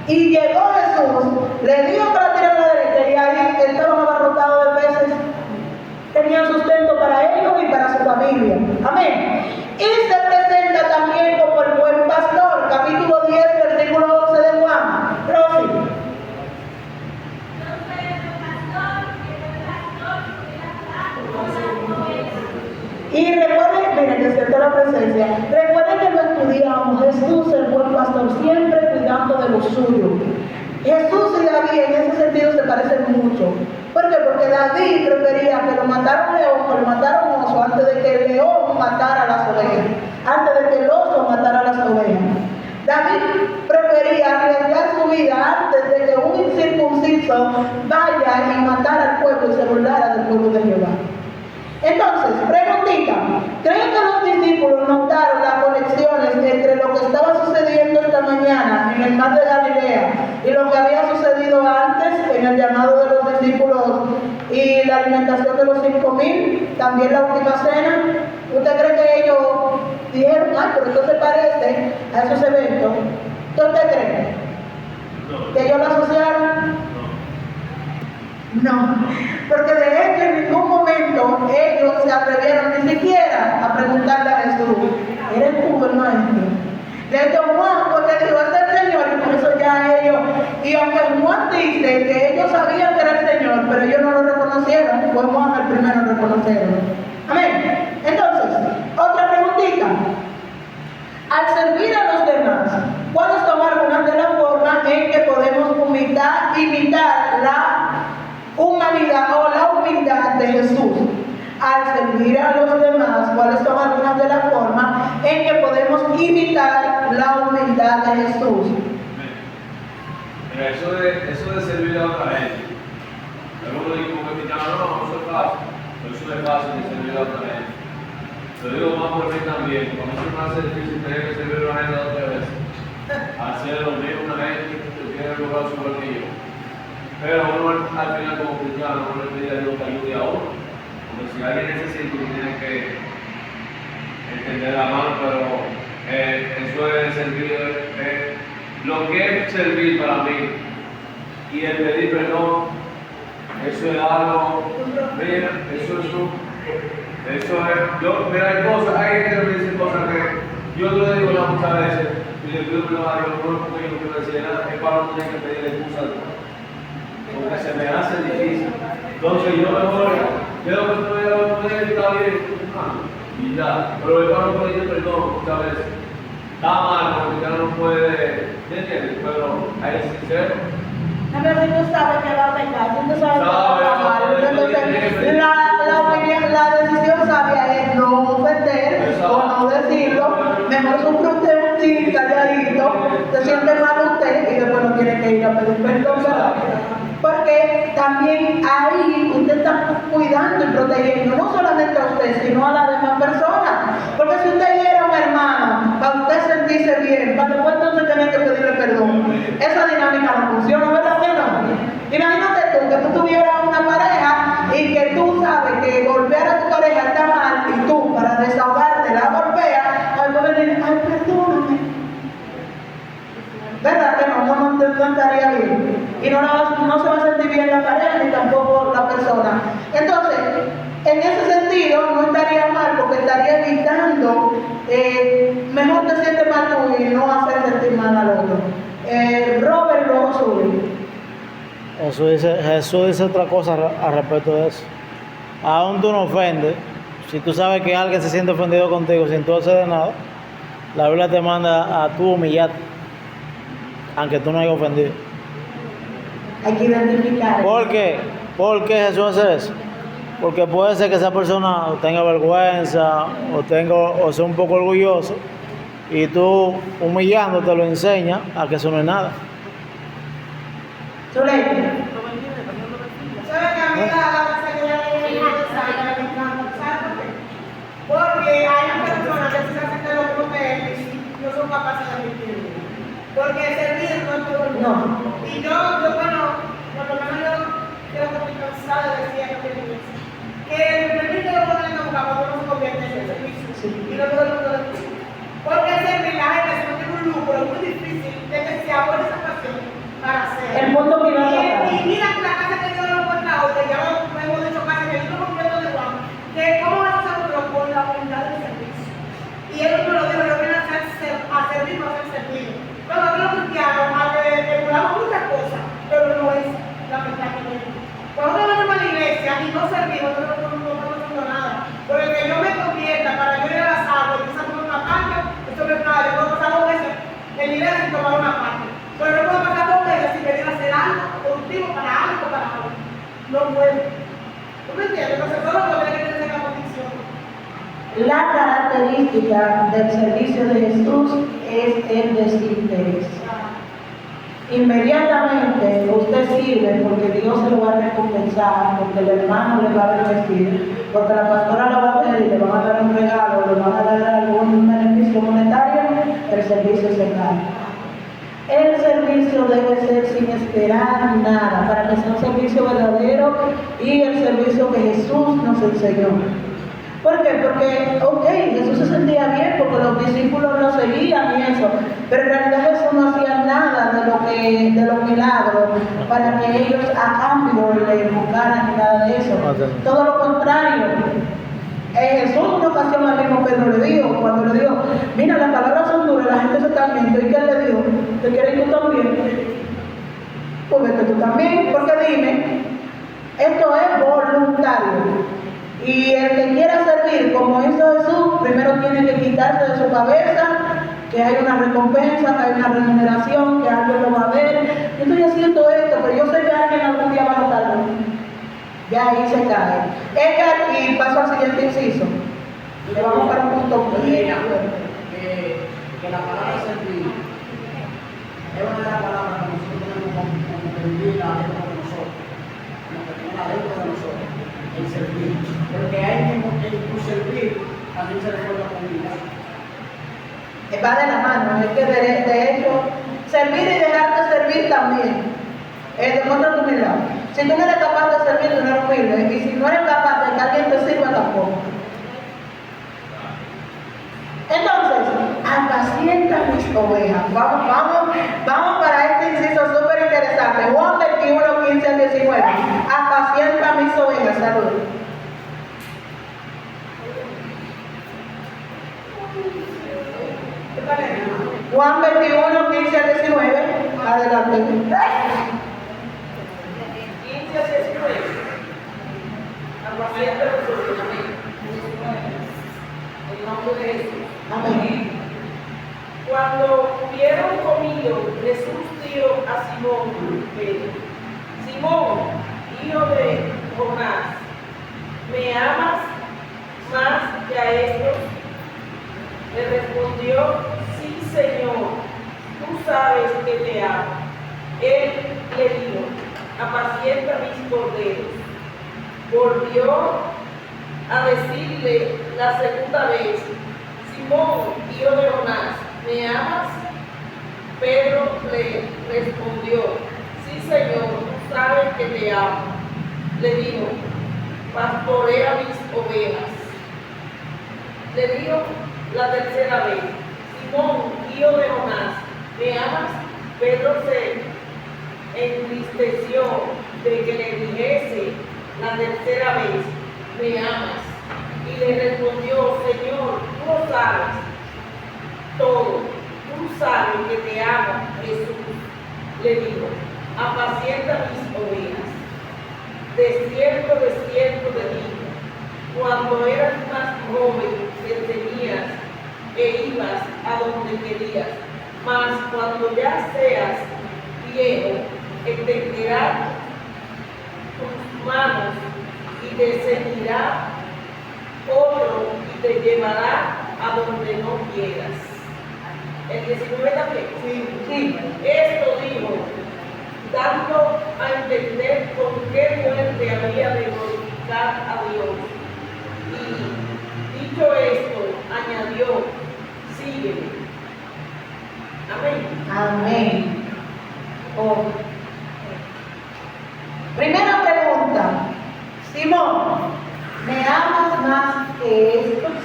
Y llegó Jesús, le dijo para tirar a la derecha y ahí estaban abarrotados de peces. Tenían sustento para ellos y para su familia. Amén. Y se presenta también como el buen pastor, capítulo 10, versículo 11 de Juan. Rosy. Y recuerden, miren, que siento la presencia. Recuerden que lo estudiamos. Jesús, el buen pastor, siempre cuidando de lo suyo. Jesús y David en ese sentido se parecen mucho. ¿Por qué? Porque David prefería que lo matara un león, que lo matara un oso, antes de que el león matara a las ovejas. Antes de que el oso matara a las ovejas. David prefería arriesgar su vida antes de que un incircunciso hizo vaya y matara al pueblo y se burlara del pueblo de Jehová. Entonces, preguntita, ¿creen que los discípulos notaron las conexiones entre lo que estaba sucediendo esta mañana en el mar de Galilea y lo que había sucedido antes en el llamado de los discípulos y la alimentación de los 5,000, también la última cena? ¿Usted cree que ellos dijeron, pero esto se parece a esos eventos? ¿Qué usted cree? ¿Que ellos lo asociaron? No, porque de hecho en ningún momento ellos se atrevieron ni siquiera a preguntarle a Jesús, ¿eres tú el maestro? De hecho Juan, porque dijo, es el Señor, y por eso ya ellos, y aunque Juan dice que ellos sabían que era el Señor, pero ellos no lo reconocieron, fue Juan el primero en reconocerlo. Amén. Entonces, otra preguntita. Al servir a los demás, ¿cuáles son algunas de las formas en que podemos imitar la humanidad o la humildad de Jesús? Al servir a los demás, ¿cuáles son algunas de las formas en que podemos imitar la humildad de Jesús? Mira, eso de servir a otra gente. Algunos dicen como que no, eso es fácil. Pero eso no es fácil de servir a otra gente. Lo digo más por mí también. Cuando se me hace difícil tener que servir a una gente dos veces. Hacer lo mismo una gente que tiene lugar su bolsillo. Pero uno al final como cristiano, uno le pide a Dios que ayude a uno. Porque si alguien necesita, uno tiene que entender la mano, pero eso es servir. Lo que es servir para mí y el pedir perdón, eso es algo, mira, mira, hay cosas, hay gente que me dice cosas que yo le digo muchas veces, y le pido perdón a Dios, no es porque yo no quiero decir nada, es para no tener que pedir excusa a Dios. Porque se me hace difícil. Entonces yo mejor, creo que esto está bien, y ya. Pero el hermano puede pedir perdón muchas veces. Está mal, porque ya no puede, ¿me entiendes? Pero hay que ser sincero. A ver si tú sabes que va a pecar, tú sabes que va a pecar. Entonces, la decisión sabia es no ofender o no decirlo. Mejor sufre usted un chin calladito, se siente mal usted y después no tiene que ir a pedir perdón, ¿verdad? Porque también ahí usted está cuidando y protegiendo no solamente a usted, sino a las demás personas. Porque si usted hiera a un hermano, para usted sentirse bien, para después entonces tener que pedirle perdón, esa dinámica no funciona, ¿verdad que no? Imagínate tú que tú tuvieras una pareja y que tú sabes que golpear a tu pareja está mal y tú para desahogarte la golpeas, al decir, ay, perdóname. ¿Verdad que no estaría bien? Y no se va a sentir bien la pareja ni tampoco la persona. Entonces, en ese sentido, no estaría mal porque estaría evitando, mejor te sientes mal tú y no hacer sentir mal al otro. Robert luego sube. Jesús dice otra cosa al respecto de eso. Aún tú no ofendes, si tú sabes que alguien se siente ofendido contigo sin tú hacer de nada, la Biblia te manda a tú humillarte, aunque tú no hayas ofendido. Hay que identificar. ¿Por qué? ¿Por qué Jesús hace eso? Porque puede ser que esa persona tenga vergüenza o sea un poco orgulloso y tú humillándote lo enseñas a que eso no es nada. Zuleika. ¿Sabe que a mí la seguridad de mi sabe que me encanta? ¿Sabe por qué? Porque hay personas que se hacen de los proteger y no son capaces de admitirlo. Porque servir no es todo el mundo. No. Y yo, bueno, por lo menos yo creo que estoy cansada de decir que el permiso lo ponen en la boca cuando no se convierte en servicio. Y no todo el mundo lo dice. Porque servir la gente se mete en un lucro, es muy difícil de que se aborde esa pasión para hacer. El punto que iba a tocar. Y mira la casa que Dios lo encuentra otra, ya hemos dicho casi que yo no completo de Juan, que cómo vas a hacer otro con la voluntad del servicio. Y él no lo dijo, lo viene a servir, no a ser servido. Bueno, los cristianos, emulamos muchas cosas, pero no es la verdad que tenemos. Cuando nosotros venimos a la iglesia y no servimos, nosotros no estamos haciendo nada. Porque que yo me convierta para yo ir a las aguas y quizás tomar una parte, eso no es nada. Yo puedo pasar 2 veces en la iglesia sin tomar una parte. Pero no puedo pasar 2 veces sin venir a hacer algo productivo para algo o para algo. No puedo. ¿Tú me entiendes? Entonces, todo lo que tiene que tener esa condición. La característica del servicio de Jesús es el desinterés. inmediatamente usted sirve porque Dios se lo va a recompensar, porque el hermano le va a bendecir, porque la pastora lo va a ver y le van a dar un regalo, le van a dar algún beneficio monetario, el servicio se cae. El servicio debe ser sin esperar nada, para que sea un servicio verdadero y el servicio que Jesús nos enseñó. ¿Por qué? Porque, ok, Jesús se sentía bien porque los discípulos lo seguían y eso, pero en realidad Jesús no hacía nada de los milagros para que ellos a cambio le buscaran ni nada de eso. Todo lo contrario. Jesús en una ocasión al mismo Pedro le dijo, cuando le dijo, mira, las palabras son duras, la gente se está viendo, ¿y qué le dijo? ¿Te quieres tú también? Pues vete tú también, porque dime, esto es voluntario. Y el que quiera servir como hizo Jesús, primero tiene que quitarse de su cabeza que hay una recompensa, que hay una remuneración, que alguien lo va a ver. Yo estoy haciendo esto, pero yo sé que alguien algún día va a notarlo. Ya ahí se cae. Edgar, y paso al siguiente inciso. Le vamos para un punto. Que la palabra servir es una de las palabras que nosotros tenemos como prendida dentro de nosotros, como que tenga dentro de nosotros, el servir. Porque hay que tu servir también se recuerda con humildad. Va de la mano, es que de hecho, servir y dejarte servir también. Demuestra tu humildad. Si tú no eres capaz de servir, tú no eres humilde. Y si no eres capaz de que alguien te sirva, tampoco. Entonces, apacienta mis ovejas. Vamos para este inciso súper interesante. Juan 21, 15 al 19. Apacienta mis ovejas. Salud. Juan 21, 15 al 19. Adelante. 15 a 19. Apacienta los ovejas. En nombre de Jesús. Amén. Cuando hubieron comido, Jesús dijo a Simón Pedro: Simón, hijo de Jonás, ¿me amas más que a estos? Le respondió: Sí, Señor, tú sabes que te amo. Él le dijo: Apacienta mis corderos. Volvió a decirle la segunda vez: Simón, hijo de Jonás, ¿me amas? Pedro le respondió: Sí, Señor, tú sabes que te amo. Le dijo: Pastorea mis ovejas. Le dijo la tercera vez: Simón, hijo de Jonás, ¿me amas? Pedro se entristeció de que le dijese la tercera vez: ¿me amas? Y le respondió: Señor, tú lo sabes todo, tú sabes que te amo. Jesús le dijo: apacienta mis ovejas. De cierto te digo, cuando eras más joven te tenías e ibas a donde querías, mas cuando ya seas viejo, extenderás tus manos y te ceñirá otro y te llevará a donde no quieras. El 19 también. Sí. Esto dijo, dando a entender con qué muerte había de glorificar a Dios. Y dicho esto, añadió: sígueme. Amén. Amén. Oh. Primera pregunta. Simón, ¿me amas más que estos?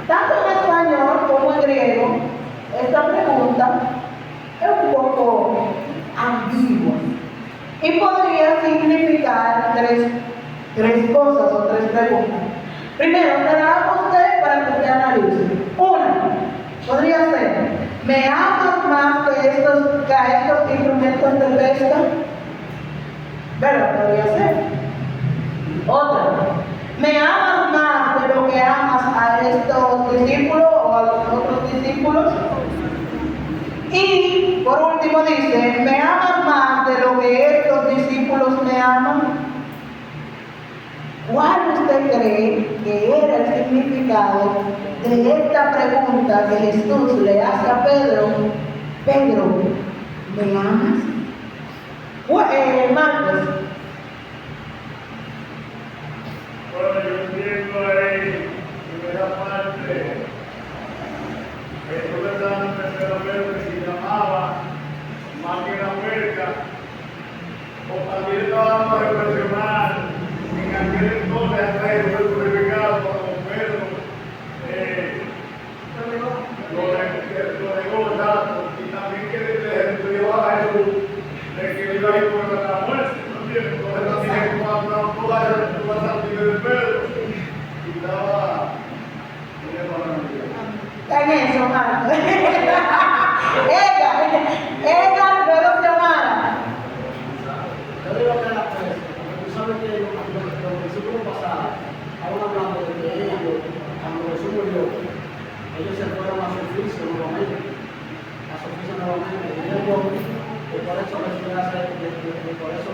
Tanto en español como en griego, esta pregunta es un poco ambigua y podría significar tres cosas o tres preguntas. Primero, se la hago a usted para que usted analice. Una, podría ser: ¿me amas más que a estos instrumentos de pesca? ¿Verdad? Podría ser. Otra, ¿me amas más de lo que amas a estos discípulos o a los otros discípulos? Y por último dice: ¿me amas más de lo que estos discípulos me aman? ¿Cuál usted cree que era el significado de esta pregunta que Jesús le hace a Pedro Pedro, ¿me amas? Marcos. Bueno, yo entiendo ahí, primera parte, que tú le das un tercero Pedro que se llamaba más que la huerta, o también estábamos a reflexionar en aquel entonces hasta el fue purificado como Pedro, lo negó tanto, y también que le estudió a Jesús de que iba a ir por la muerte, ¿no entiendes? Entonces también cuando toda la santidad de Pedro, y estaba En eso, Marcos. ella luego se amara. Yo digo que la presa, porque tú sabes que los versículos pasados, aún hablando de que ellos, cuando Jesús murió, ellos se fueron a su oficio nuevamente, y yo que por eso les voy a hacer, por eso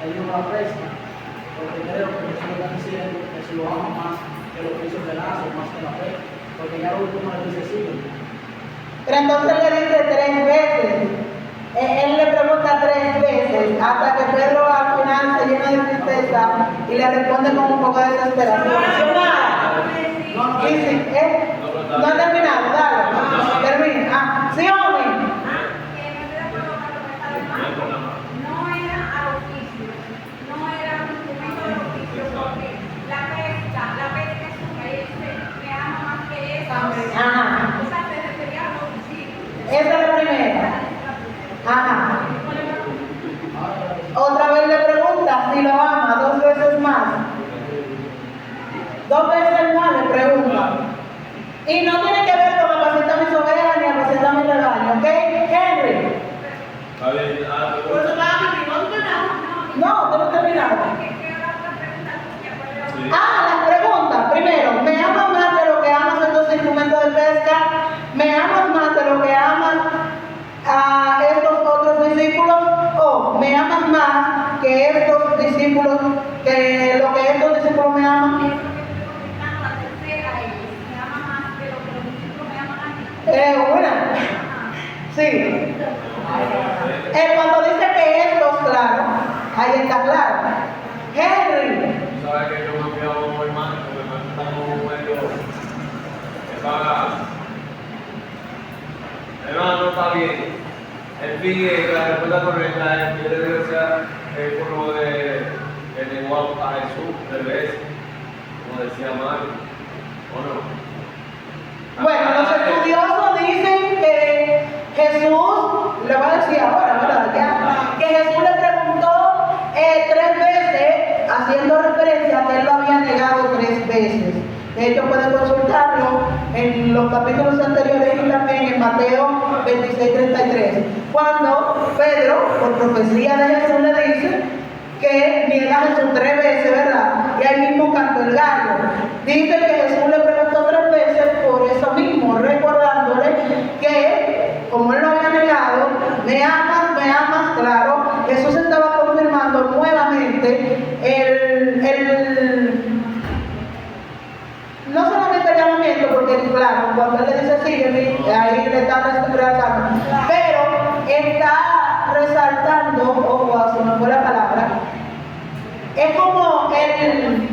ellos la presa, porque creo que Jesús le está diciendo que si lo ama más que lo que hizo Pedazo, más que la fe, porque ya lo último le dice sí. Pero entonces le dice 3 veces. Él le pregunta 3 veces, hasta que Pedro al final se llena de tristeza y le responde con un poco de desesperación. Sí, no ha terminado, dale. Termina. Sí, hombre. Que no estoy de acuerdo con lo que está hablando. No era al oficio, no era un instrumento del oficio, porque la pesca es un país que ama más que eso. Ajá. O sea, se refería a los discípulos. Esa es la primera. Ajá. Otra vez le pregunta si lo ama 2 veces más. 2 veces más le pregunta. Y no tiene que ver con apacentar mis ovejas ni apacentar mi rebaño, ¿ok? Henry. Está bien, Por eso estaba mi primo, No, te lo he terminado. sí. Las preguntas. Primero, ¿me amas más de lo que amas estos instrumentos de pesca? ¿Me amas más de lo que amas a estos otros discípulos? ¿O me amas más que estos discípulos, que lo que estos discípulos me aman? Una. Sí. Cuando dice que estos, claro, ahí está claro. Henry. Tú sabes que yo me fui a un hermano, porque me está como medio que paga. Hermano, está bien. En fin, la respuesta correcta es que yo le digo que por lo de que negó a Jesús 3 veces, como decía Mario, ¿o no? Bueno, los estudiosos dicen que Jesús, le va a decir ahora, ¿verdad? Ya, que Jesús le preguntó 3 veces, haciendo referencia a que él lo había negado 3 veces. De hecho, pueden consultarlo en los capítulos anteriores y también en Mateo 26:33. Cuando Pedro, por profecía de Jesús, le dice que niega a Jesús 3 veces, ¿verdad? Y ahí mismo cantó el gallo. Dice que Jesús le preguntó 3 veces por eso mismo, recordándole que, como él lo había negado, me amas, claro. Jesús estaba confirmando nuevamente no solamente el llamamiento, porque claro, cuando él le dice sígueme, ahí le está resaltando, pero está resaltando, ojo, se me fue la palabra, es como el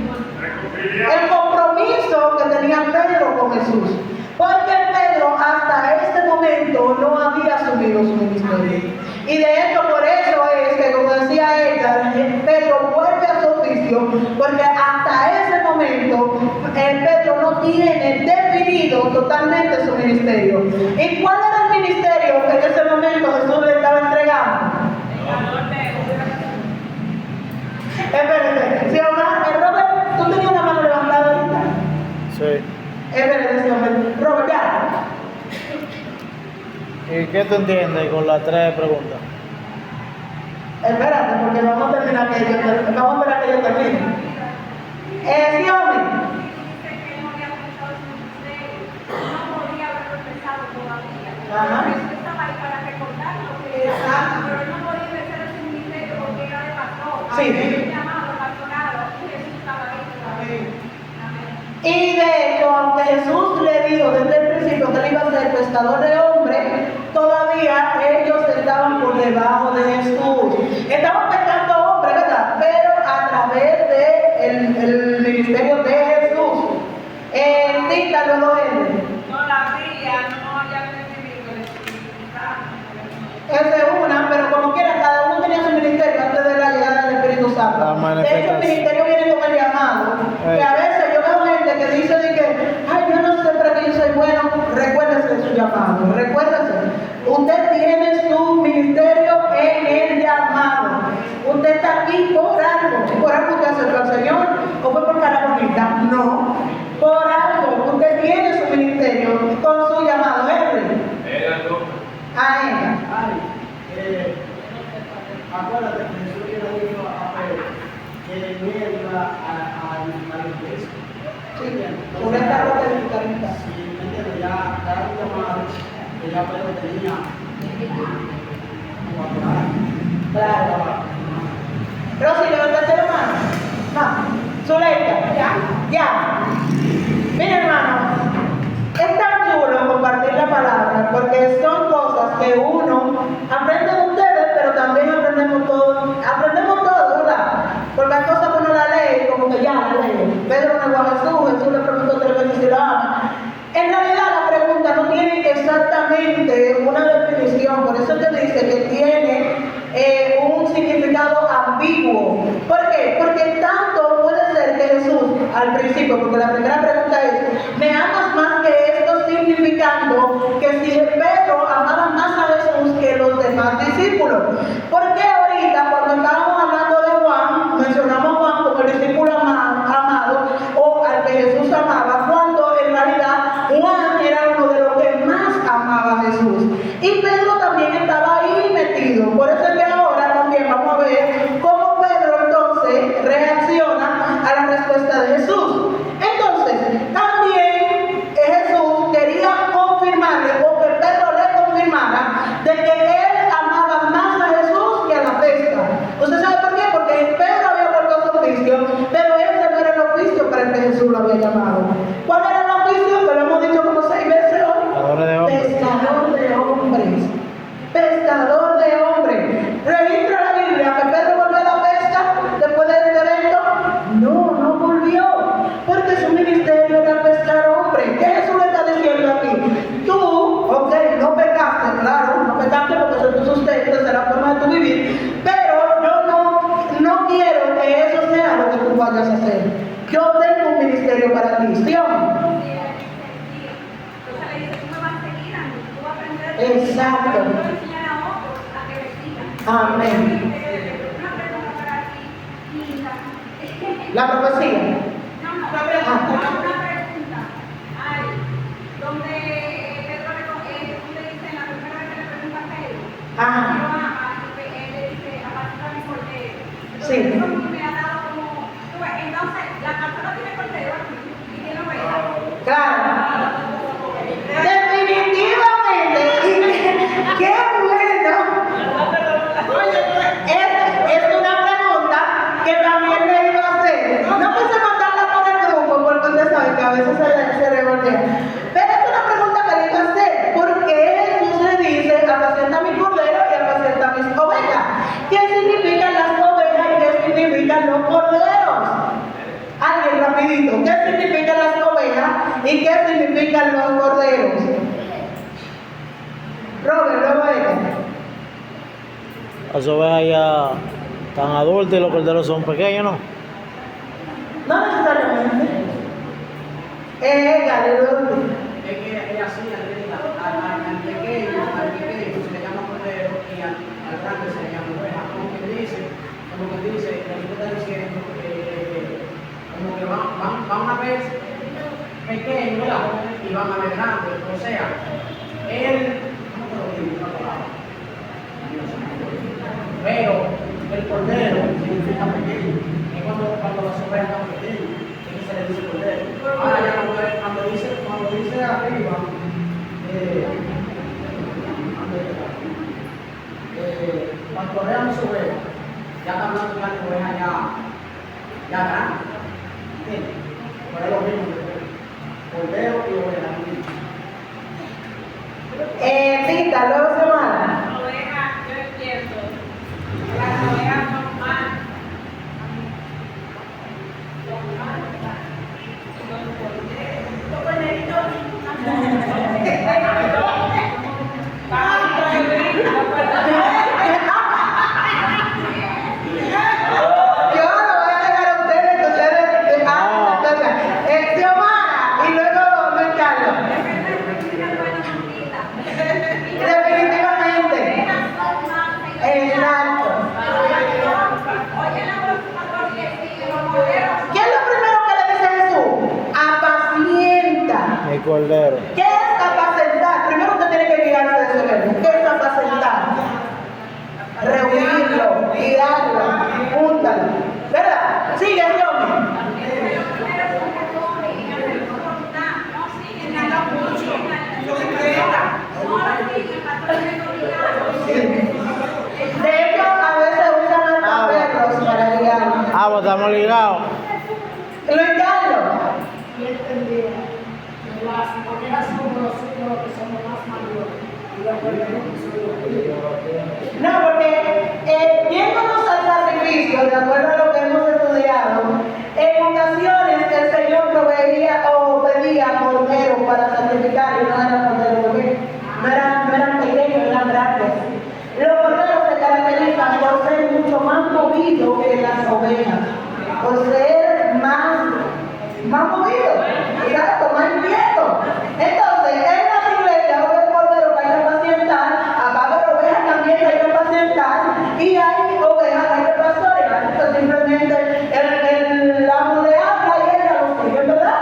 compromiso que tenía Pedro con Jesús, porque Pedro hasta este momento no había asumido su ministerio, y de hecho por eso es que, como decía ella, Pedro vuelve a su oficio, porque hasta ese momento Pedro no tiene definido totalmente su ministerio. ¿Y cuál era el ministerio que en ese momento Jesús le estaba entregando? Espérense, si Robert, ¿tú tenías la mano levantada ahorita? Sí. Espérense, Robert, ya. ¿Y qué tú entiendes con las 3 preguntas? Espérate, porque vamos a terminar que vamos a esperar que yo termine. Sí, hombre. Ajá. Exacto. Pero él no podía ejercer ese ministerio porque era de pastor. Sí. Había llamado, pastorado, y Jesús estaba ahí todavía. Amén. Y de hecho, aunque Jesús le dijo desde el principio que él iba a ser pescador de hombres, todavía estaban por debajo de Jesús. Estaban pecando hombres, ¿verdad? Pero a través del ministerio de Jesús. Dígalo, Noel. No, la Biblia no había recibido el Espíritu Santo. Esa es una, pero como quiera, cada uno tenía su ministerio antes de la llegada del Espíritu Santo. Amén, De hecho, el ministerio viene con el llamado. Que a veces yo veo gente que dice de que, ay, yo no sé para qué yo soy bueno. Recuérdese de su llamado, recuérdese. Usted tiene su ministerio en el llamado. Usted está aquí por algo que aceptó al Señor, o fue por cara bonita. No, por algo. Usted tiene su ministerio con su llamado, Henry. A ella. Ay, acuérdate que Jesús le dijo a Pedro que él iba a visitar la iglesia. Sí, Por esta roca de carita. sí, ¿me entiendes? Ya un llamado que ya Pedro tenía como Claro. Rosy, levantaste la mano. No. Zuleika. Ya. Mira, hermano, es tan chulo compartir la palabra porque son cosas que uno aprende de ustedes, pero también aprendemos todo, ¿verdad? Porque hay cosas que uno la lee como que ya la lee. Pedro negó a Jesús, Jesús le preguntó 3 veces si lo ama. En realidad la pregunta no tiene exactamente una definición, por eso te dice que tiene un significado ambiguo. ¿Por qué? Porque tanto puede ser que Jesús, al principio, porque la primera pregunta es, ¿me amas más que esto? Significando que si Pedro amaba más a Jesús que los demás discípulos. ¿Por qué ahorita, cuando estábamos hablando de Juan, mencionamos a Juan como el discípulo amado o al que Jesús amaba, cuando en realidad Juan era uno de los que más amaba a Jesús? Y Pedro también estaba ahí metido. Por eso es que ahora también vamos a ver cómo Pedro entonces reacciona a la respuesta de Jesús. Entonces, también Jesús quería confirmarle, o que Pedro le confirmara, de que él amaba más a Jesús que a la pesca. ¿Usted sabe por qué? Porque Pedro había vuelto a su oficio, pero ese no era el oficio para el que Jesús lo había llamado. ¿Cuál era el oficio? Que lo hemos dicho como 6 veces hoy. Pescador de hombres. Pescador de hombres. ¿Registra la Biblia que Pedro volvió a la pesca después de este evento? No volvió. Porque su ministerio era pescar hombres. ¿Qué Jesús le está diciendo aquí? Tú, ok, no pecaste, claro, no pecaste porque eso es tu sustento, esa es la forma de tu vivir. Pero yo no quiero que eso sea lo que tú vayas a hacer. Yo tengo un ministerio para ti, ¿sí o no? Entonces le dice, tú me vas a seguir a mí, tú vas a aprender. Exacto. Yo voy a enseñar a otros a que me sigan. Amén. Una pregunta para ti, Linda. La profecía. No, una pregunta. Ay, donde Pedro Jesús le dice, la primera vez que le pregunta a Pedro, Ajá. si lo ama, y él le dice, apacita mi cordero. Sí. Eso me ha dado como, tú ves, entonces, la persona tiene cordero aquí y tiene oveja. Claro. Definitivamente. ¡Qué bueno! Es una pregunta que también le iba a hacer. No quise mandarla por el grupo porque usted sabe que a veces se revoltea. Pero es una pregunta que le iba a hacer. ¿Por qué Jesús le dice, apacienta mi cordero y apacienta mis ovejas? ¿Qué significan las ovejas y qué significan los corderos? Alguien rapidito. ¿Qué significan las ovejas y qué significan los corderos? Robert, luego ella. Las ovejas ya están adultas y los corderos son pequeños, ¿no? No necesariamente. Dale, luego. Es que ella sí, al pequeño se le llama cordero y al grande se le llama oveja. Como que dice, lo que está diciendo, como que van a ver pequeño, ¿verdad? Y van a ver grande. O sea, ¿cómo te lo digo? Una palabra. Pero el cordero significa pequeño. Es cuando las ovejas están pequeñas. Eso se le dice cordero. Ahora ya cuando dice arriba, cuando veamos ovejas, ya está hablando de la oveja ya grande. ¿Entiendes? Pero es lo mismo, cordero y oveja. Tita, luego se van. Oveja cordero. ¿Qué es apacentar? Primero usted tiene que guiarse de ese verbo. ¿Qué es apacentar? Reunirlo, guiarlo, júntalo. ¿Verdad? Sigue, Dios. De hecho, a veces usan hasta perros para guiarlo. Ah, pues estamos ligados. Lo guiarlo. Y entendía que porque era somos nosotros que somos más mayores. Y después de No, porque yéndonos al sacrificio, de acuerdo a lo que hemos estudiado, en ocasiones el Señor proveía o pedía corderos para sacrificar y no eran corderos bebés, no eran pequeños, eran grandes. Los corderos se caracterizan por ser mucho más movidos que las ovejas, por ser más movidos, exacto, más inquietos. Entonces, en las iglesias, el cordero que hay que apacentar, aparte de ovejas también que hay que apacentar, y hay ovejas que hay que pastorear. Entonces, simplemente el amo le habla y ella lo sigue, ¿verdad?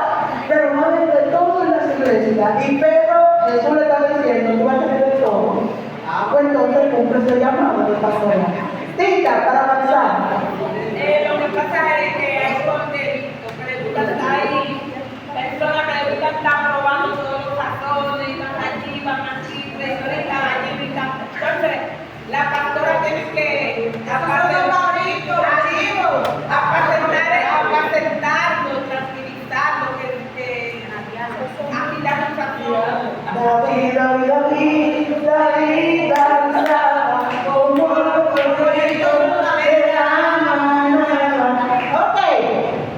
Pero no es de todo en las iglesias. Y Pedro, Jesús le está diciendo, tú vas a tener de todo. Pues entonces cumple ese llamado de pastorear. Tita, para avanzar. Lo que pasa es que hay corderitos, preguntas ahí, personas que están probando todos los sazones, van aquí, traidores caballeros. Entonces, la pastora tiene que apacentarlo, tranquilizarlo, agitar un sazón. David, danzaba como los corderos de la mañana. Ok,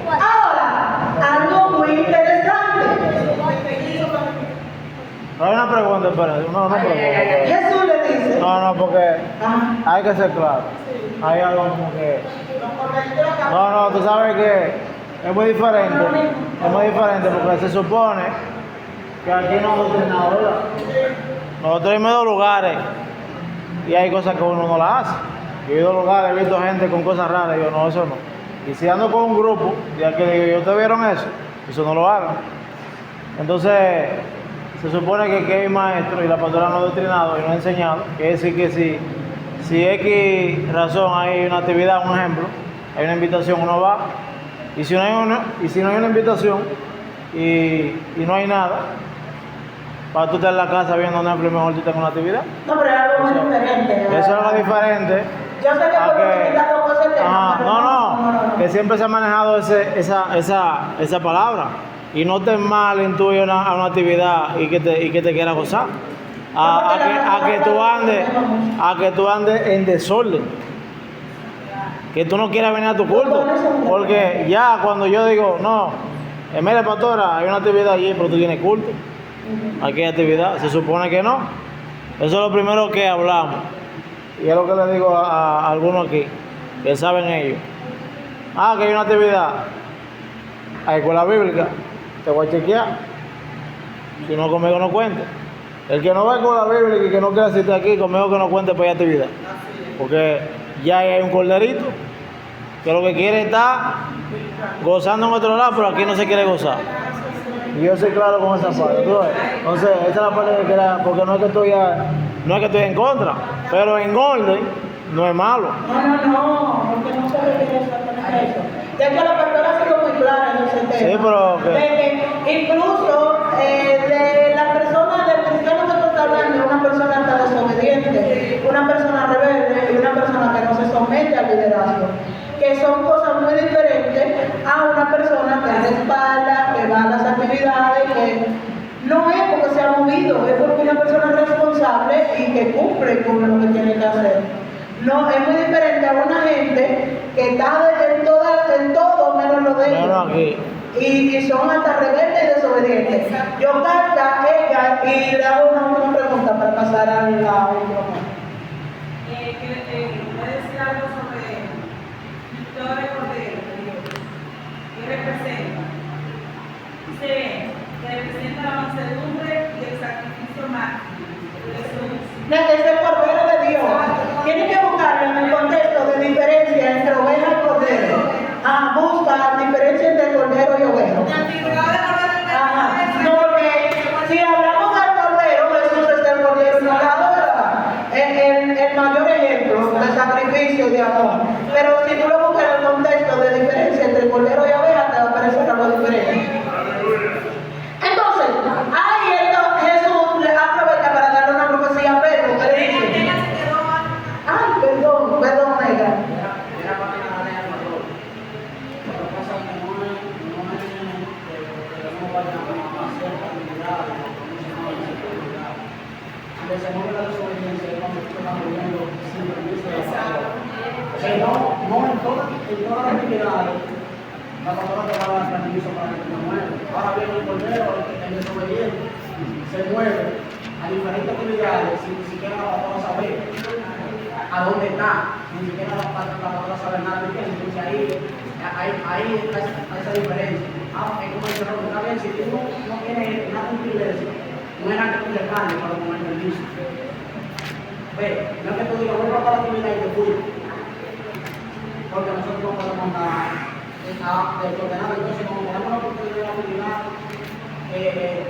ahora, algo muy interesante. No hay una pregunta, espérate. No pregunta. Jesús le dice, No, porque ah, hay que ser claro. Hay algo como que. No, tú sabes que es muy diferente. Es muy diferente porque se supone que aquí no hemos entrenado, ¿verdad? Nosotros hemos ido a lugares y hay cosas que uno no las hace. Yo he ido a lugares, he visto gente con cosas raras y yo no, eso no. Y si ando con un grupo, ya que digo, ¿ustedes vieron eso no lo hagan. Entonces, se supone que hay maestro y la pastora no ha doctrinado y no ha enseñado, que es decir que si X razón hay una actividad, un ejemplo, hay una invitación, uno va, y si no hay una invitación y no hay nada, para tú estar en la casa viendo Netflix, mejor tú tengas una actividad. no, pero es algo muy diferente. Eso es algo diferente. Yo sé que a por que- quitar dos cosas el tema, pero no, que siempre se ha manejado esa palabra. Y no te mal en tu ir a una actividad y que te quieras gozar. A que tú andes en desorden. Que tú no quieras venir a tu culto. Porque ya cuando yo digo, no, mire pastora, hay una actividad allí, pero tú tienes culto. Aquí hay actividad, se supone que no. Eso es lo primero que hablamos. Y es lo que le digo a algunos aquí, que saben ellos. Que hay una actividad. Hay escuela bíblica, te voy a chequear. Si no, conmigo no cuente. El que no va a escuela bíblica y que no quiera asistir aquí, conmigo que no cuente para ir a actividad. Porque ya hay un corderito que lo que quiere es estar gozando en otro lado, pero aquí no se quiere gozar. Y yo soy claro con esa parte. ¿Tú ves? Entonces, esa es la parte que quería, porque no es que estoy en contra, pero en orden no es malo. No, porque no se refiere exactamente a eso. De hecho, la pastora ha sido muy clara en ese tema. Sí, pero De que incluso de la persona, del cristiano que tú estás hablando, es una persona hasta desobediente, una persona rebelde y una persona que no se somete al liderazgo. Que son cosas muy diferentes a una persona que respalda, que va a las actividades, que no es porque se ha movido, es porque una persona responsable y que cumple con lo que tiene que hacer. No, es muy diferente a una gente que está en todo menos lo de Bueno, ellos. aquí. Y son hasta rebeldes y desobedientes. Yo carga ella y le hago una última pregunta para pasar a la última. ¿Puede decir algo sobre todo el cordero de Dios? ¿Qué representa? Dice que representa la mansedumbre y el sacrificio máximo. Es el cordero de Dios. Tiene que buscarlo en el contexto de diferencia entre oveja y cordero. Busca diferencia entre cordero y oveja. Ajá. No, porque en todas las actividades, la pastora te va a dar permiso para que te muevas. Ahora viene el cordero, el desobediente, se mueve a diferentes actividades sin ni siquiera la pastora saber a dónde está, ni siquiera la pastora sabe nada de qué. Entonces ahí está esa diferencia. Es como dice Robert, está bien, si tú no tienes nada en tu iglesia, no es nada que tú le cambies para comer permiso. Ve, no es que tú digas, voy a la actividad y te fui. Porque nosotros no podemos nada desordenado. Entonces, como tenemos la oportunidad de la actividad,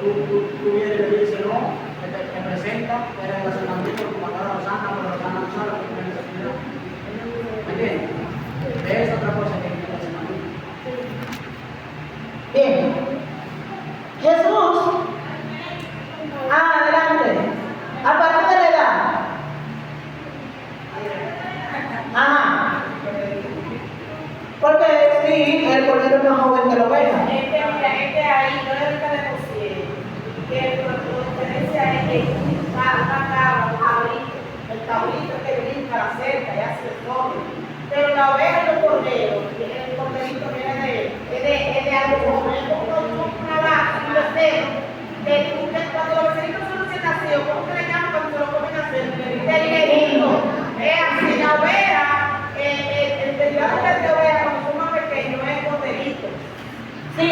tú vienes y le dices, no, te presenta, eres el asentamiento, tu palabra de Santa, pero la Santa no sabe lo que tiene necesidad. ¿Me entiendes? Es otra cosa que hay que hacer. Bien. Jesús, adelante. Aparte de la edad. Ajá. Porque sí, el cordero es más joven que la oveja. Este ahí, no es el que negocié, que lo que dice ahí es el cabrito que brinca la cerca, ya se come. Pero la oveja y los corderos, el corderito viene de algo joven, es como una vaca, un becerro, cuando los beceritos son recién nacidos, ¿cómo se le llama cuando se lo comen a hacer? Del negrito. Es así, la oveja, el derivado de oveja cuando son más pequeños es corderito. Sí,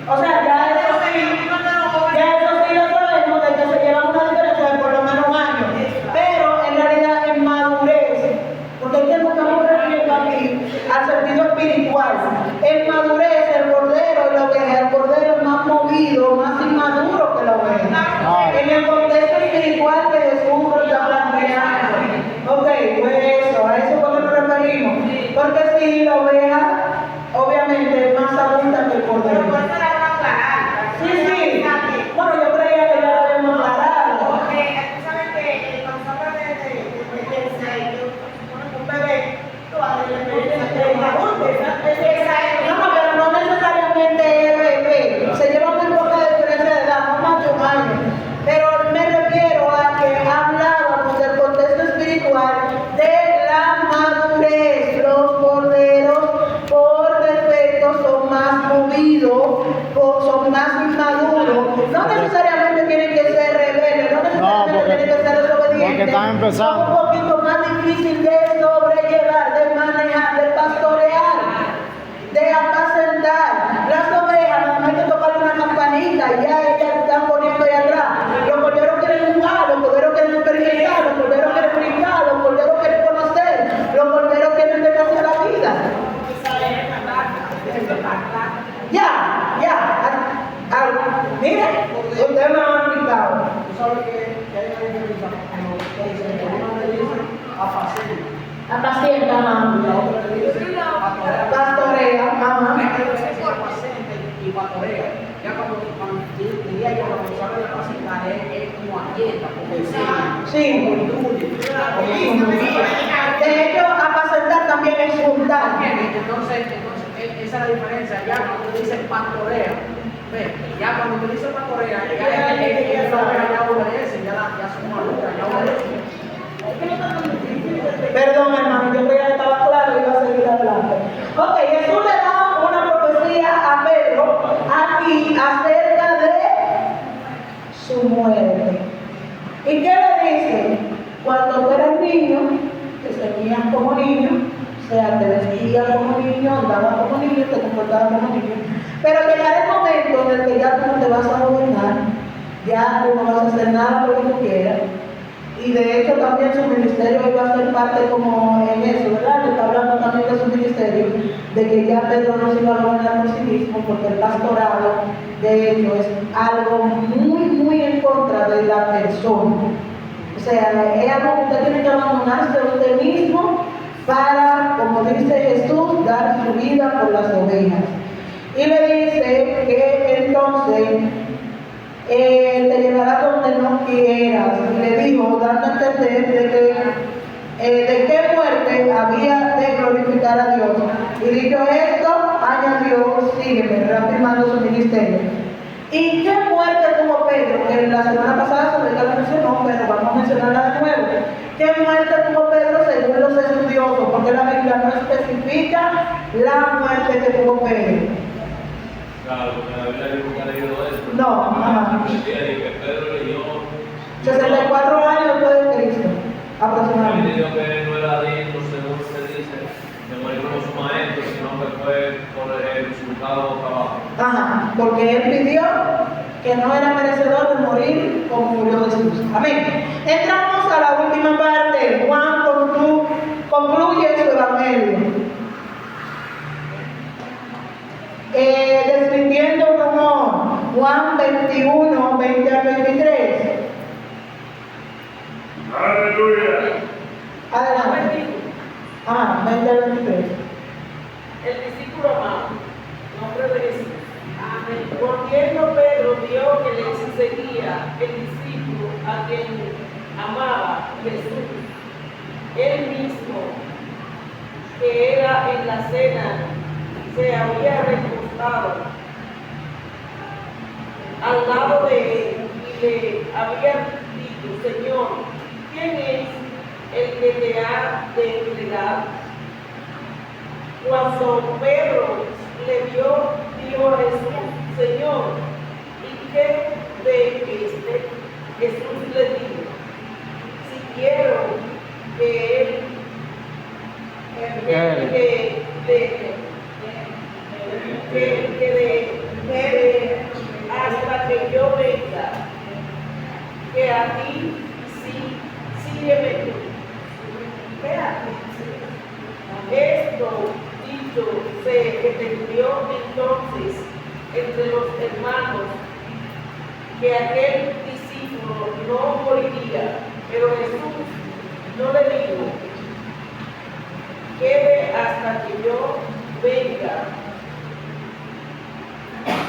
o sea, ya eso sí lo sabemos de que se lleva una diferencia de por lo menos un año. Pero en realidad en madurez, porque es que nos estamos refiriendo aquí al sentido espiritual. En madurez el cordero y la oveja, el cordero es más movido, más inmaduro que la oveja. En el contexto espiritual que Jesús nos está planteando. Ok, pues eso, a eso es lo que nos referimos. Porque si la oveja obviamente es más adulta que el Pero cordero. por eso la van a aclarar. Sí. Bueno, yo creía que ya lo habíamos aclarado. Porque tú sabes que cuando se habla de un bebé, tú hablas de No, pero no necesariamente es bebé. Se lleva muy poca diferencia de edad, no más de un año. Pero me refiero a que hablábamos del contexto espiritual de la madurez. Los corderos por defecto son más movidos, son más inmaduros. No necesariamente tienen que ser rebeldes, no necesariamente tienen que ser desobedientes. porque están empezando. Son un poquito más difícil de sobrellevar, de manejar, de pastorear, de apacentar. Las ovejas, nada más hay que tocarle una campanita y ya ellas están poniendo ahí atrás. Los corderos quieren jugar, los corderos quieren experimentar, los corderos quieren brincar, los corderos quieren conocer, los corderos quieren dedicarse la vida. Mire, ustedes me han explicado. Tú sabes que hay una diferencia cuando te dicen que uno le dice apacienta Apacienta, y mamá. la otra le dice pastorea. Pastorea, mamá. Hay que diferencia apacienta y pastorea. Ya cuando diría yo, cuando se habla de apacentar es como aquieta, como enseña, Sí. como instruye, como guía. De hecho, apacentar también es juntar. Entonces, esa es la diferencia. Ya cuando te dicen pastorea, ve, ya cuando te dicen pastorea, ya obedece, ya son maduras, ya obedece. Perdón, hermano, yo creía que estaba claro y iba a seguir adelante. Ok, Jesús le da una profecía a Pedro aquí acerca de su muerte. ¿Y qué le dice? Cuando tú eras niño, te ceñías como niño, o sea, te vestías como niño, andabas como niño, te comportabas como niño. Pero llegará el momento en el que ya tú no te vas a gobernar, ya tú no vas a hacer nada lo que tú quieras. Y de hecho también su ministerio iba a ser parte como en eso, ¿verdad? Está hablando también de su ministerio, de que ya Pedro no se iba a gobernar por sí mismo, porque el pastorado, de hecho, es algo muy en contra de la persona. O sea, es algo que usted tiene que abandonarse de usted mismo para, como dice Jesús, dar su vida por las ovejas. Y le dice que entonces te llevará donde no quieras. Y le dijo, dando a entender de qué muerte había de glorificar a Dios. Y dicho esto, añadió, sígueme, reafirmando su ministerio. ¿Y qué muerte tuvo Pedro? Que la semana pasada se la mencionó, pero vamos a mencionarla de nuevo. ¿Qué muerte tuvo Pedro según los estudios religioso, porque la Biblia no especifica la muerte que tuvo Pedro. Claro, porque la Biblia nunca ha leído eso. No, ajá. Que Pedro leyó. 64 años después de Cristo, Él aproximadamente. dijo que no era digno, según se dice, de morir como su maestro, sino que fue por el resultado boca abajo. Ajá, porque él pidió que no era merecedor de morir como murió Jesús. Amén. Entramos a la última parte. Juan concluye su evangelio. Describiendo como Juan 21, 20 al 23. Aleluya. Adelante. Ah, 20 al 23. El discípulo amado, nombre de Jesús. Amén. Volviendo Pedro vio que le seguía el discípulo a quien amaba Jesús. Él mismo, que era en la cena, se había recostado al lado de él y le había dicho: Señor, ¿quién es el que te ha de entregar? Cuando Pedro le vio, dijo a Jesús: Señor, ¿y qué de este? Jesús le dijo: Si quiero que él hasta que yo venga, que a ti sí, sígueme tú. Esto dicho se entendió entonces entre los hermanos que aquel discípulo no moriría, pero Jesús no le dijo: quede hasta que yo venga.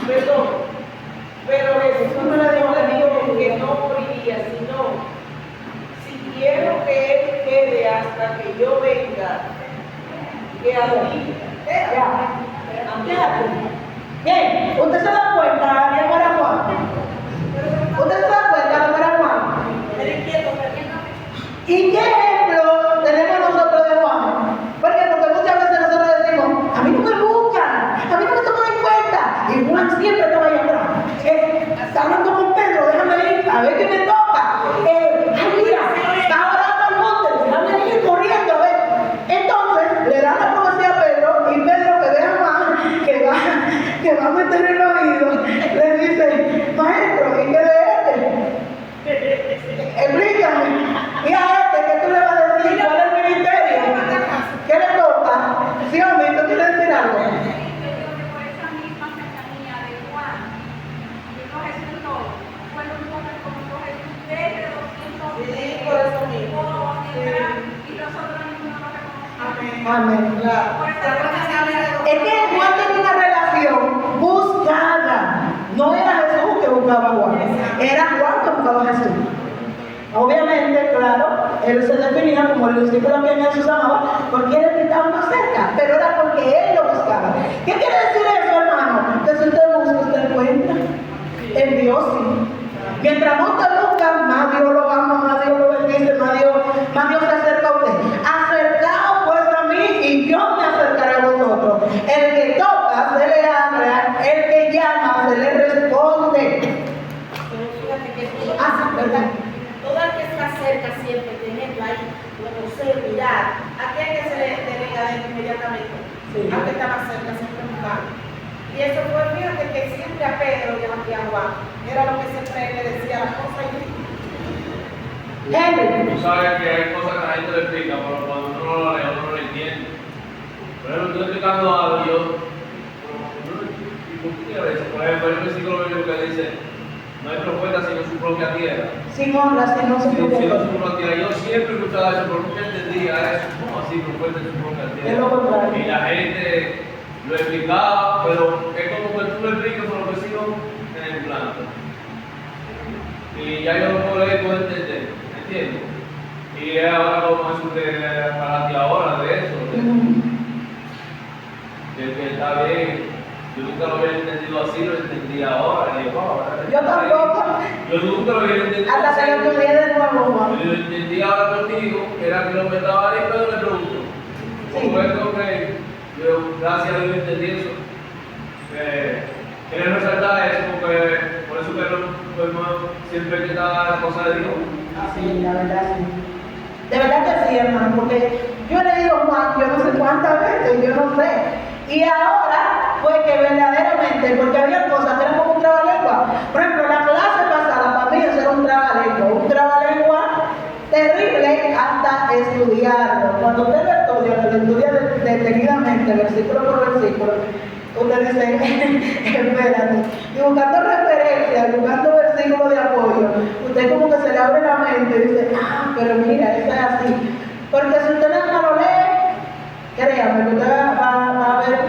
Perdón, pero Jesús no le dijo que no moriría, sino: si quiero que él quede hasta que yo venga, que a ti. Bien, usted se da cuenta que no era Juan. Usted se da cuenta que no era Juan. ¿Y qué ejemplo tenemos nosotros de Juan? ¿Por qué? Porque muchas veces nosotros decimos: a mí no me buscan, a mí no me toman en cuenta. Y Juan siempre estaba ahí atrás. Está hablando con Pedro, déjame ir, a ver qué me toca. Ay, mira, está orando al monte, déjame ir corriendo, a ver. Entonces, le dan la profecía a Pedro, y Pedro, que vea más, que va a meter el oído, le dice: maestro, ¿y qué de este? Explícame. Y a este, ¿qué tú le vas a decir? ¿Cuál es el ministerio? ¿Qué le toca? ¿Sí o no? ¿Tú quieres decir algo? Yo digo que por esa misma cercanía de Juan, dijo Jesús todo, fue un joven como dijo Jesús desde 200 Sí, por eso mismo. y nosotros ninguno lo reconocemos. Amén. Por eso Es que Juan tenía una relación buscada. No era Jesús que buscaba a Juan, era Juan que buscaba a Jesús. Obviamente, claro, él se definía como el discípulo que Jesús amaba porque era el que estaba más cerca, pero era porque él lo buscaba. ¿Qué quiere decir eso, hermano? Que si usted busca, usted encuentra. En Dios sí. Mientras más usted busca, más Dios lo ama, más Dios lo bendice, más Dios se acerca a usted. Acercaos pues a mí y yo me acercaré a vosotros. El que toca, se le abre, el que llama, se le responde. Pero fíjate que todo, ¿Verdad? todo el que está cerca siempre, teniendo ahí, conocer, mirar, ¿a quién que se le delega de él inmediatamente? Sí. Al que está más cerca, siempre buscando. Y eso fue, fíjate que siempre a Pedro y a Juan, era lo que siempre él le decía las cosas y Henry. Tú sabes que hay cosas que la gente le explica, pero cuando uno no lo lee, uno no lo entiende. Por ejemplo, estoy explicando algo, yo, ¿y por qué quieres eso? Por ejemplo, hay un versículo bíblico que dice: no hay profeta sino su propia tierra. Sin honra, si no se Sí, puede. sino su propia tierra. Yo siempre escuchaba eso, pero nunca entendía eso. ¿Cómo así profeta en su propia tierra? Es lo contrario. Y la gente lo explicaba, pero es como que tú lo explicas, pero los vecinos en el blanco. Y ya yo no puedo leer, puedo entender, ¿entiendes? Y ahora como Jesús para ti ahora de eso, de que está bien. Yo nunca lo había entendido así, lo entendí ahora. Y yo, ahora Yo tampoco. Yo nunca lo había entendido Hasta que lo estudié de nuevo, Juan. Yo lo entendí ahora contigo, que era que lo que estaba ahí, pero le pregunto. como esto que yo, gracias a Dios, entendí eso. Quiero resaltar eso porque por eso que no siempre que está la cosa de Dios. Sí, la verdad sí. De verdad que sí, hermano, porque yo he leído Juan, yo no sé cuántas veces, yo no sé. Y ahora fue que verdaderamente, porque había cosas que eran como un trabalengua. Por ejemplo, la clase pasada para mí eso era un trabalengua terrible hasta estudiarlo. Cuando usted lo estudia detenidamente, versículo por versículo, usted dice, espérate, y buscando referencias, buscando versículos de apoyo, usted como que se le abre la mente y dice, pero mira, eso es así. Porque si usted no lo lee, créame, que usted va a ver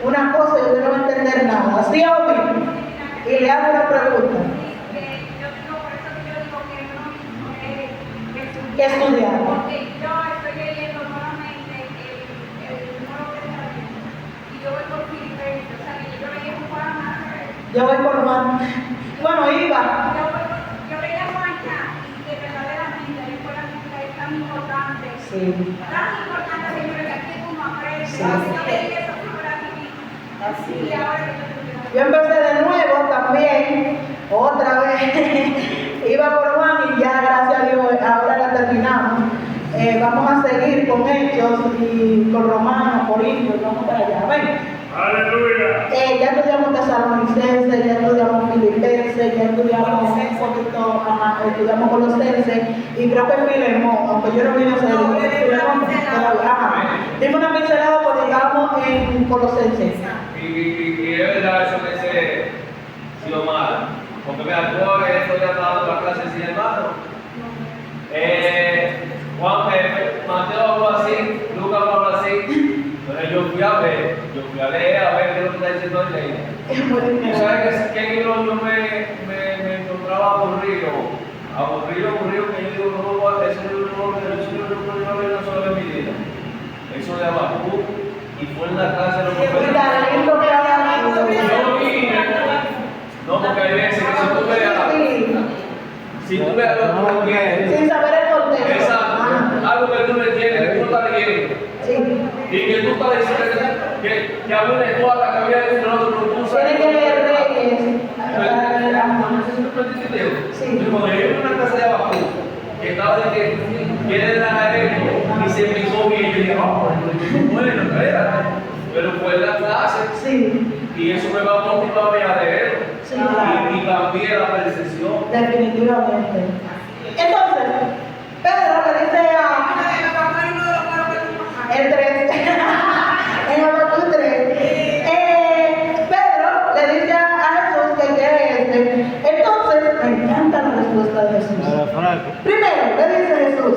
una cosa y usted no va a entender nada. ¿Sí o no? Y le hago una pregunta. ¿Qué estudiar? Porque yo estoy leyendo nuevamente el Nuevo Testamento y yo voy por Filipenses, o sea, que yo leí Juan antes. Yo voy por Juan. Bueno, iba. Yo leía Juan ya y que verdaderamente la escuela bíblica es tan importante. Sí. Tan importante, señores, que aquí uno aprende. Sí. Yo leí eso para vivir. Así Y es. ahora que Yo empecé de nuevo también, otra vez, iba por Juan y ya gracias a Dios ahora la terminamos. Vamos a seguir con Hechos y con Romanos, Corintios, vamos para allá. Ven. Aleluya. Ya estudiamos Tesalonicenses, ya estudiamos Filipenses, ya estudiamos un poquito, estudiamos Colosenses y creo que Filemón, aunque yo no vine a hacer Filemón, dimos una pincelada porque estábamos en Colosenses. Y es verdad eso que se sido mal. Porque mira, tú esto ya está dando la clase sin hermano. Mateo habló así, Lucas habló así. Entonces yo fui a leer a ver qué es lo que está diciendo el ley. ¿Tú sabes qué libro yo me encontraba aburrido? Aburrido, que yo digo, no, ese libro no lo leí una sola vez en mi vida. Eso de Habacuc, y fue en la clase de los profesores. No, porque hay veces que si tú veas lo que tú quieres, Sin saber el contexto. exacto, algo que tú no entiendes, que tú no estás leyendo, Sí. y que tú estás diciendo que había una escuadra que había dentro de otro, tú sabes. Tiene que leer Reyes. No sé si tú me entiendes. Sí. Cuando yo vi una clase de Habacuc, que estaba de que quiere dar esto, y se me hizo bien, yo dije, bueno, espérate, pero fue en la clase. Sí. Y eso me va a motivar a leer. Sí, claro. Y cambié la percepción. Definitivamente. Entonces, Pedro le dice a el 3, en Habacuc 3, Pedro le dice a Jesús que quiere Entonces, me encanta la respuesta de Jesús. Primero, le dice Jesús,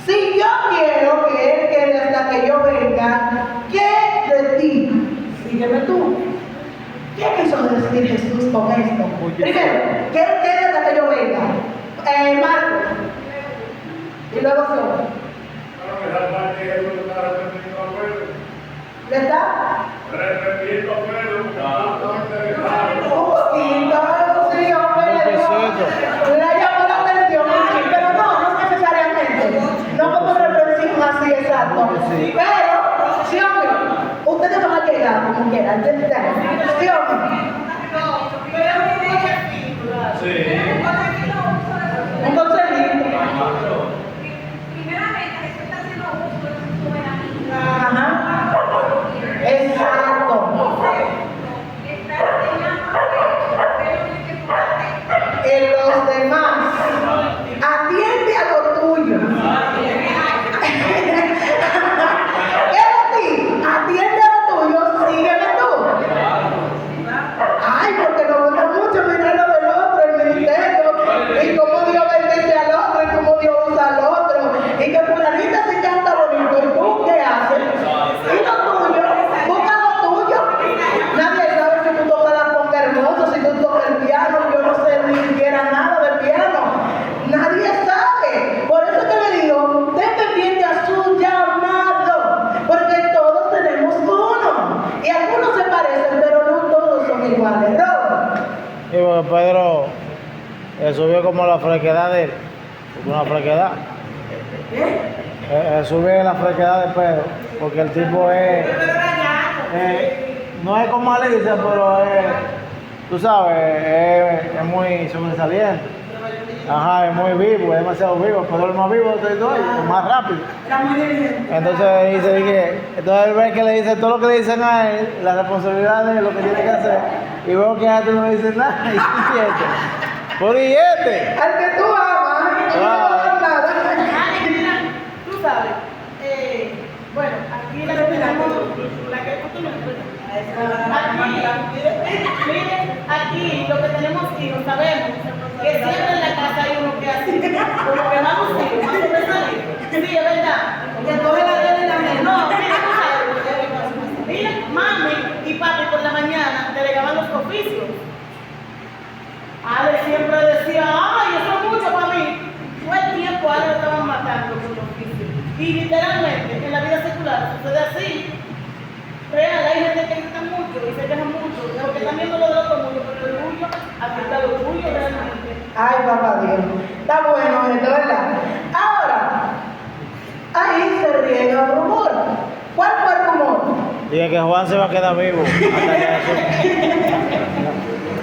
si yo quiero que Él quede hasta que yo venga, ¿qué de ti? Sígueme tú. ¿Qué quiso decir Jesús con esto? Primero, que Él quede hasta que yo venga. Marcos. Y luego Señor. Esa parte que tú estás repitiendo a Pedro. ¿Le está? Repitiendo a Pedro, porque no interesado. Un poquito, sí, hombre, le llamó la atención, pero no necesariamente. No como reflexión así, exacto. Pero, sí, hombre, ustedes van a llegar como quieran, sí, hombre. Sí. Un consejito. primeramente Jesús está haciendo uso de su soberanía. Ajá. Exacto. Le está enseñando a Pedro En los demás, atiende a lo tuyo. Atiende a lo tuyo, sígueme tú. Ay, porque nos gusta mucho mirar lo del otro, el ministerio, y cómo Dios bendice al otro, y cómo Dios usa al otro, y que fulanita se canta bonito, ¿y tú qué haces? Y lo tuyo, busca lo tuyo. Nadie sabe si tú tocas la conga hermoso, si tú tocas el piano, yo no sé ni siquiera nada del piano. Nadie sabe. Por eso que le digo, usted pendiente a su llamado, porque todos tenemos uno. Y algunos se parecen, pero no todos son iguales, ¿no? Y bueno, Pedro subió como la frequedad de él. Una frequedad. Subió la frequedad de Pedro. porque el tipo es, no es como Alicia, pero es, tú sabes, es muy sobresaliente. Ajá, es muy vivo, es demasiado vivo, pero el más vivo de todos, el más rápido. Entonces dice que, entonces él ve que le dice todo lo que le dicen a él, la responsabilidad de lo que tiene que hacer, y veo que a este no le dicen nada, y este, por y este. Al que tú amas, no le va a dar nada. Ay, mira, tú sabes, bueno, aquí la que tenemos, la que tú no aquí lo que tenemos hijos, sabemos que siempre en la casa hay uno que hace, como que vamos hijos, más sobresalir. Sí, es verdad. Y entonces la tiene la mía. No, mira, tú sabes lo que pasa. Mira, mami y papi por la mañana delegaban los oficios. Ale siempre decía, ay, eso es mucho para mí. Todo el tiempo Ale lo estaban matando con los oficios. Y literalmente, en la vida secular sucede así. Real, hay gente que grita mucho y se queja mucho, porque también no lo da todo mucho, pero el tuyo, aquí está lo tuyo realmente. Ay, papá Dios. Está bueno esto, ¿verdad? Ahora, ahí se riega un rumor. ¿Cuál fue el rumor? Dije que Juan se va a quedar vivo hasta que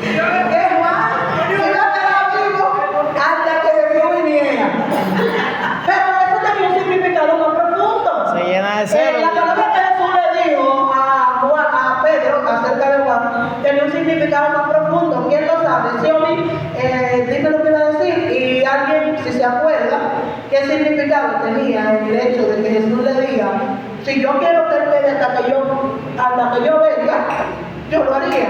Que Juan se iba a quedar vivo hasta que Jesús viniera. Pero eso tenía un significado más profundo. se llena de celo. La palabra que Jesús le dijo a Pedro acerca de Juan tenía un significado más profundo. ¿Quién lo sabe? Xiaomi, dime lo que iba a decir. Y alguien, si se acuerda, ¿qué significado tenía el hecho de que Jesús le diga, si yo quiero que él quede hasta que yo venga, yo lo haría?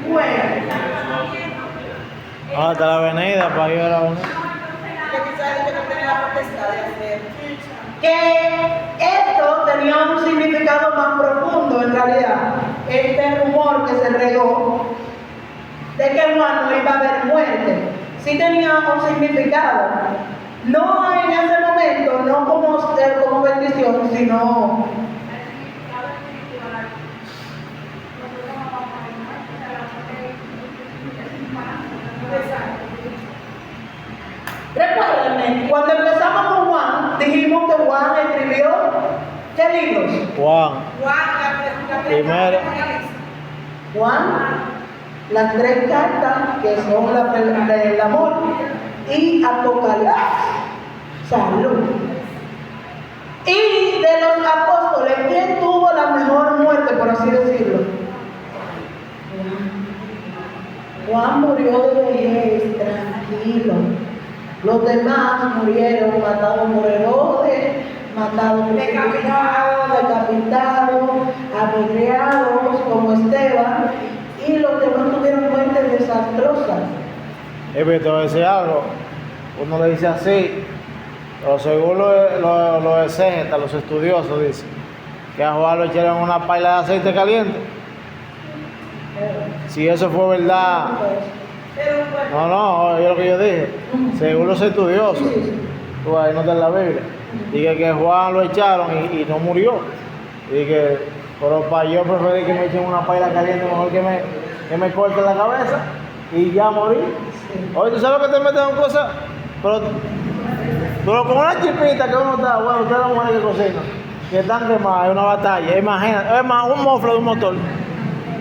Bueno, Hasta la avenida para ir a la unidad. Que quizás que no tiene la potestad de hacer. que esto tenía un significado más profundo en realidad. Este rumor que se regó de que Juan no iba a haber muerte, sí tenía un significado. No en ese momento, no como bendición, sino recuérdenme, cuando empezamos con Juan, dijimos que Juan escribió ¿qué libros? Juan, primero, Juan, las 3 cartas que son del amor y Apocalipsis, salud. Y de los apóstoles, ¿quién tuvo la mejor muerte, por así decirlo? Juan murió de vejez, tranquilo. Los demás murieron matados por Herodes, matados, decapitados, apedreados como Esteban, y los demás tuvieron muertes desastrosas. pero te voy a decir algo, uno le dice así, pero según los exégetas, los estudiosos dicen que a Juan lo echaron una paila de aceite caliente. Si eso fue verdad, no, es lo que yo dije, según los estudiosos, tú ahí no está en la Biblia, dije que Juan lo echaron y no murió, dije, pero para yo preferí que me echen una paila caliente mejor que me corten la cabeza y ya morí. Oye, ¿tú sabes lo que te meten en cosas? Pero con una chispita que uno está, bueno, ustedes las mujeres que cocinan, que están quemadas, es una batalla, imagínate, es más, un mofle de un motor.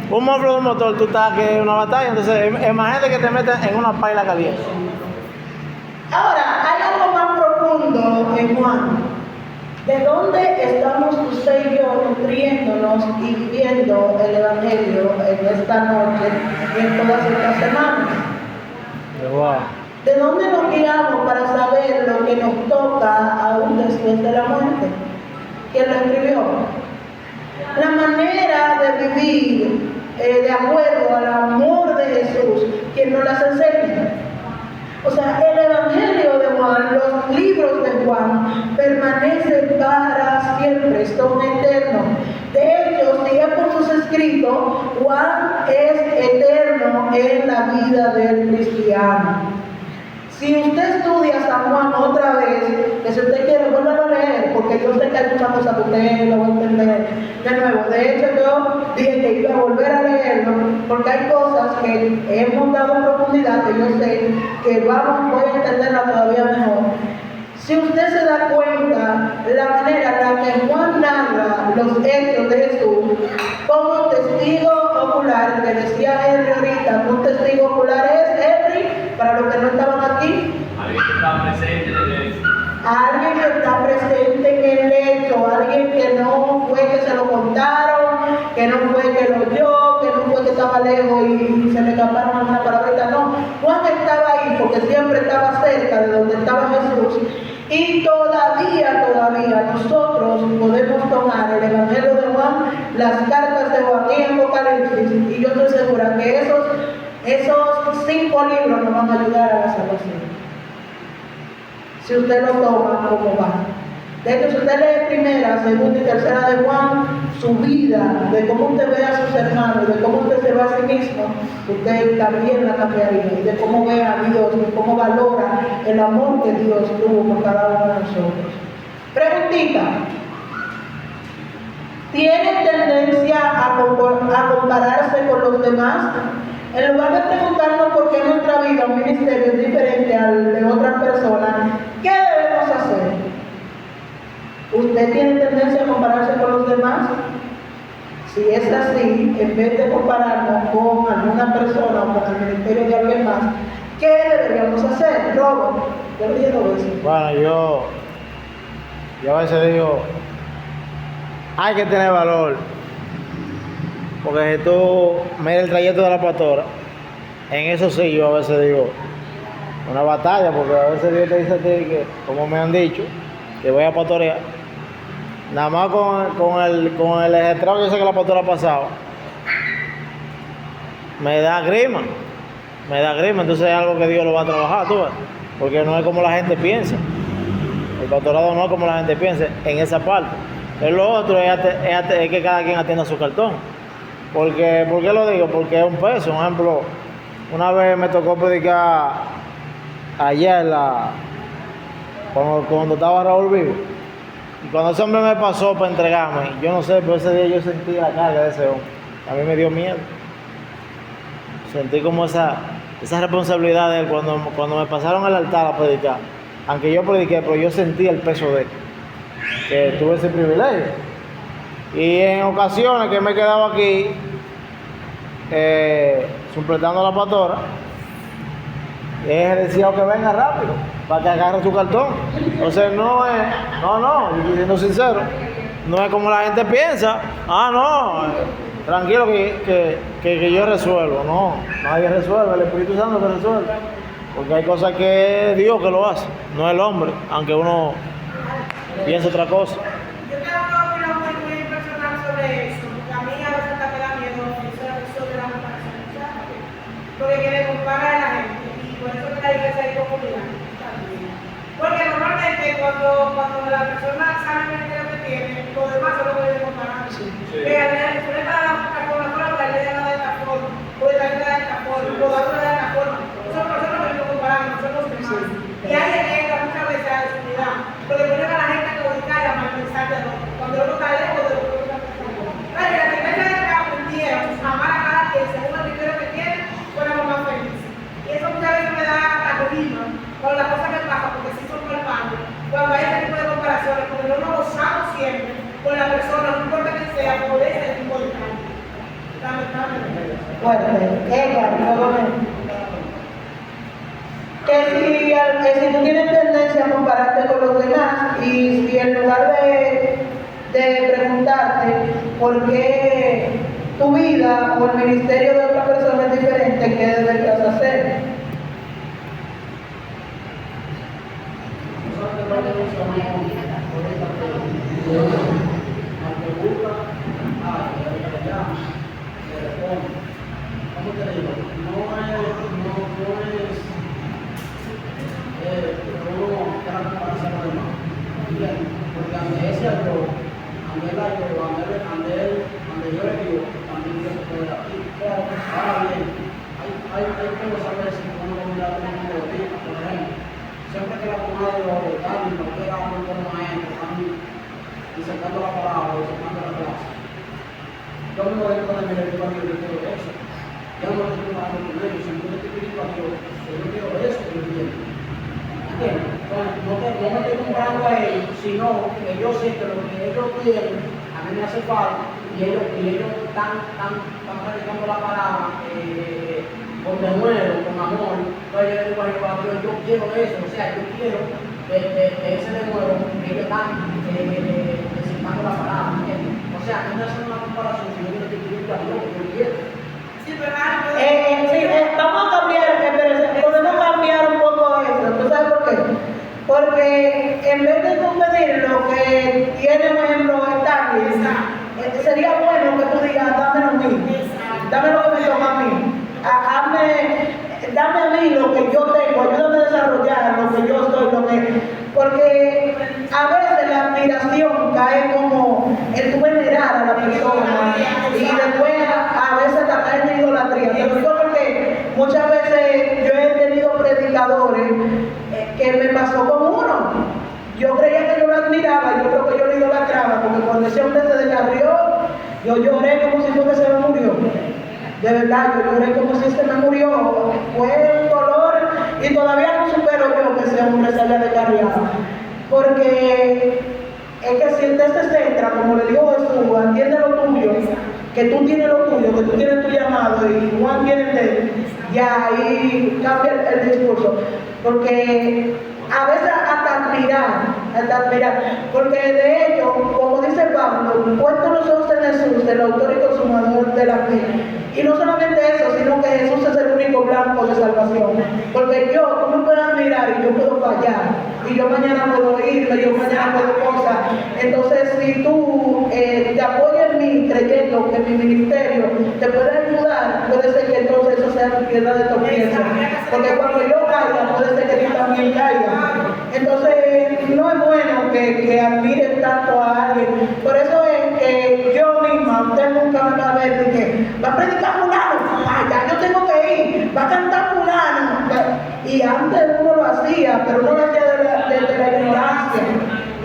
Un mofle de un motor, tú estás que es una batalla, entonces imagínate que te metan en una paila caliente. Ahora, hay algo más profundo en Juan. ¿De dónde estamos usted y yo nutriéndonos y viviendo el Evangelio en esta noche y en todas estas semanas? De Juan. ¿De dónde nos guiamos para saber lo que nos toca aún después de la muerte? ¿Quién lo escribió? La manera de vivir de acuerdo al amor de Jesús, quien nos las enseña. O sea, el Evangelio de Juan, los libros de Juan permanecen para siempre, son eternos. De hecho, si es por sus escritos, Juan es eterno en la vida del cristiano. Si usted estudia San Juan otra vez, que si usted quiere, vuélvalo a leer, porque yo sé que hay muchas cosas que usted lo va a entender de nuevo. De hecho, yo dije que iba a volver a leerlo, porque hay cosas que hemos dado en profundidad, que yo sé que voy a entenderla todavía mejor. Si usted se da cuenta, la manera en la que Juan narra los hechos de Jesús, como testigo ocular, que decía Henry ahorita, un testigo ocular es Henry, para los que no estaban aquí, Alguien que está presente en el hecho. alguien que está presente en el hecho, alguien que no fue que se lo contaron, que no fue que lo oyó, que no fue que estaba lejos y se le escaparon alguna palabrita, no. Juan estaba ahí porque siempre estaba cerca de donde estaba Jesús. Y todavía nosotros podemos tomar el Evangelio de Juan, las cartas de Juan y Apocalipsis, y yo estoy segura que esos 5 libros nos van a ayudar a la salvación. Si usted lo toma como va. De hecho, si usted lee primera, segunda y tercera de Juan, su vida, de cómo usted ve a sus hermanos, de cómo usted se ve a sí mismo, usted también la cambiaría. Y de cómo ve a Dios, de cómo valora el amor que Dios tuvo por cada uno de nosotros. Preguntita. ¿Tiene tendencia a compararse con los demás? En lugar de preguntarnos por qué nuestra vida o ministerio es diferente al de otras personas, ¿qué debemos hacer? ¿Usted tiene tendencia a compararse con los demás? Si es así, en vez de compararnos con alguna persona o con el ministerio de alguien más, ¿qué deberíamos hacer? Robert, yo le dije 2 veces. Bueno, yo a veces digo, hay que tener valor. Porque si tú miras el trayecto de la pastora, en eso sí yo a veces digo, una batalla, porque a veces Dios te dice a ti que, como me han dicho, que voy a pastorear. Nada más con el estrado que yo sé que la pastora ha pasado, me da grima, entonces es algo que Dios lo va a trabajar, tú ves, porque no es como la gente piensa. El pastorado no es como la gente piensa en esa parte. En lo otro es que cada quien atienda su cartón. ¿Por qué lo digo? Porque es un peso. Por ejemplo, una vez me tocó predicar allá cuando estaba Raúl vivo. Y cuando ese hombre me pasó para entregarme, yo no sé, pero ese día yo sentí la carga de ese hombre. A mí me dio miedo. Sentí como esa responsabilidad de él cuando me pasaron al altar a predicar. Aunque yo prediqué, pero yo sentí el peso de él. Que tuve ese privilegio. Y en ocasiones que me he quedado aquí supletando a la pastora, he deseado que venga rápido para que agarre su cartón. Entonces yo estoy siendo sincero, no es como la gente piensa, tranquilo que yo resuelvo. No, nadie resuelve, el Espíritu Santo que resuelve. Porque hay cosas que es Dios que lo hace, no el hombre, aunque uno piense otra cosa. Yo tengo una opinión muy personal sobre eso, porque a mí a veces me da miedo sobre la comparación, porque quiere comparar a la gente, y por eso que la iglesia hay comunidad también. Porque normalmente cuando la persona sabe lo que tiene, los demás se lo pueden comparar. Que a la persona está la forma, la idea de esta forma, o la idea de esta forma, o la otra de esta forma. Son personas que nos comparamos, son los demás. Y hay en esta muchas veces a la desunidad, porque ponen a la gente a ubicar y a malpensar de otro, cuando el otro está lejos de lo que otra persona. Claro, y la iglesia de que aprendieron a amar a cada quien según el dinero que tiene, fuéramos más felices. Y eso muchas veces me da agonía con las cosas que pasan, porque sí son palpables, cuando hay este tipo de comparaciones, porque no nos gozamos siempre con la persona, no importa que sea, por ese tipo de cambio. Fuerte, que si tú tienes tendencia a compararte con los demás y si en lugar de preguntarte por qué tu vida o el ministerio de otra persona es diferente, ¿qué deberías hacer? ¿Cómo te digo? No es uno para hacer lo demás. Porque ante ese error, ante yo le digo, también yo se puede dar. Ahora bien, hay cosas a veces que uno va a mirar como un por ejemplo, quiera tomar de los detalles, no quiera hablar con los maestros, y sacando la palabra, y sacando la clase. Yo me voy dentro de mi repertorio de todo eso. Yo no estoy trabajando con ellos, si yo le estoy pidiendo a Dios, yo quiero eso que entiendo. ¿Entiendes? Entonces, no me estoy comparando a ellos, sino que yo sé que lo que ellos quieren, a mí me hace falta, y ellos están predicando la palabra con denuedo, con amor. Entonces yo le digo a Dios, yo quiero eso, o sea, yo quiero ese denuedo que ellos están presentando la palabra, ¿entiendes? O sea, no es una comparación, sino que le estoy pidiendo a Dios que yo quiero. Sí, pero ahora Vamos a cambiar, podemos cambiar un poco eso. ¿Tú sabes por qué? Porque en vez de tú pedir lo que tiene, por ejemplo, Stanley, sería bueno que tú digas, dámelo a mí, dame lo que me toca a mí, dame a mí lo que yo tengo, ayúdame a desarrollar lo que yo soy, porque a veces la admiración cae como el tú venerar a la persona y después a veces la cae en idolatría. Te lo digo porque muchas veces yo he tenido predicadores que me pasó con uno. Yo creía que yo lo admiraba, yo creo que yo lo idolatraba, porque cuando ese hombre se descarrió, yo lloré como si fuera que se me murió. De verdad, yo lloré como si se me murió. Fue un dolor y todavía no supero yo que ese hombre se haya descarriado. Porque es que si usted se centra, como le dijo Jesús, atiende lo tuyo, que tú tienes lo tuyo, que tú tienes tu llamado y Juan tiene el de él, ya ahí cambia el discurso. Porque a veces hasta admirar, porque de hecho, como dice Pablo, puesto los ojos en Jesús, el autor y consumador de la fe. Y no solamente eso, sino que Jesús es el único blanco de salvación. Porque tú me puedes admirar y yo puedo fallar, y yo mañana puedo irme, yo mañana puedo cosas. Entonces, si tú te apoyas en mí creyendo que mi ministerio te puede ayudar, puede ser que entonces eso sea tu piedra de tropiezo. Porque cuando yo caiga, puede ser que tú también caigas. Entonces, no es bueno que admires tanto a alguien. Por eso es que yo misma, usted nunca me va a ver de que va a predicar fulano, ya yo tengo que ir, va a cantar fulano. Y antes uno lo hacía, pero no lo hacía desde la ignorancia.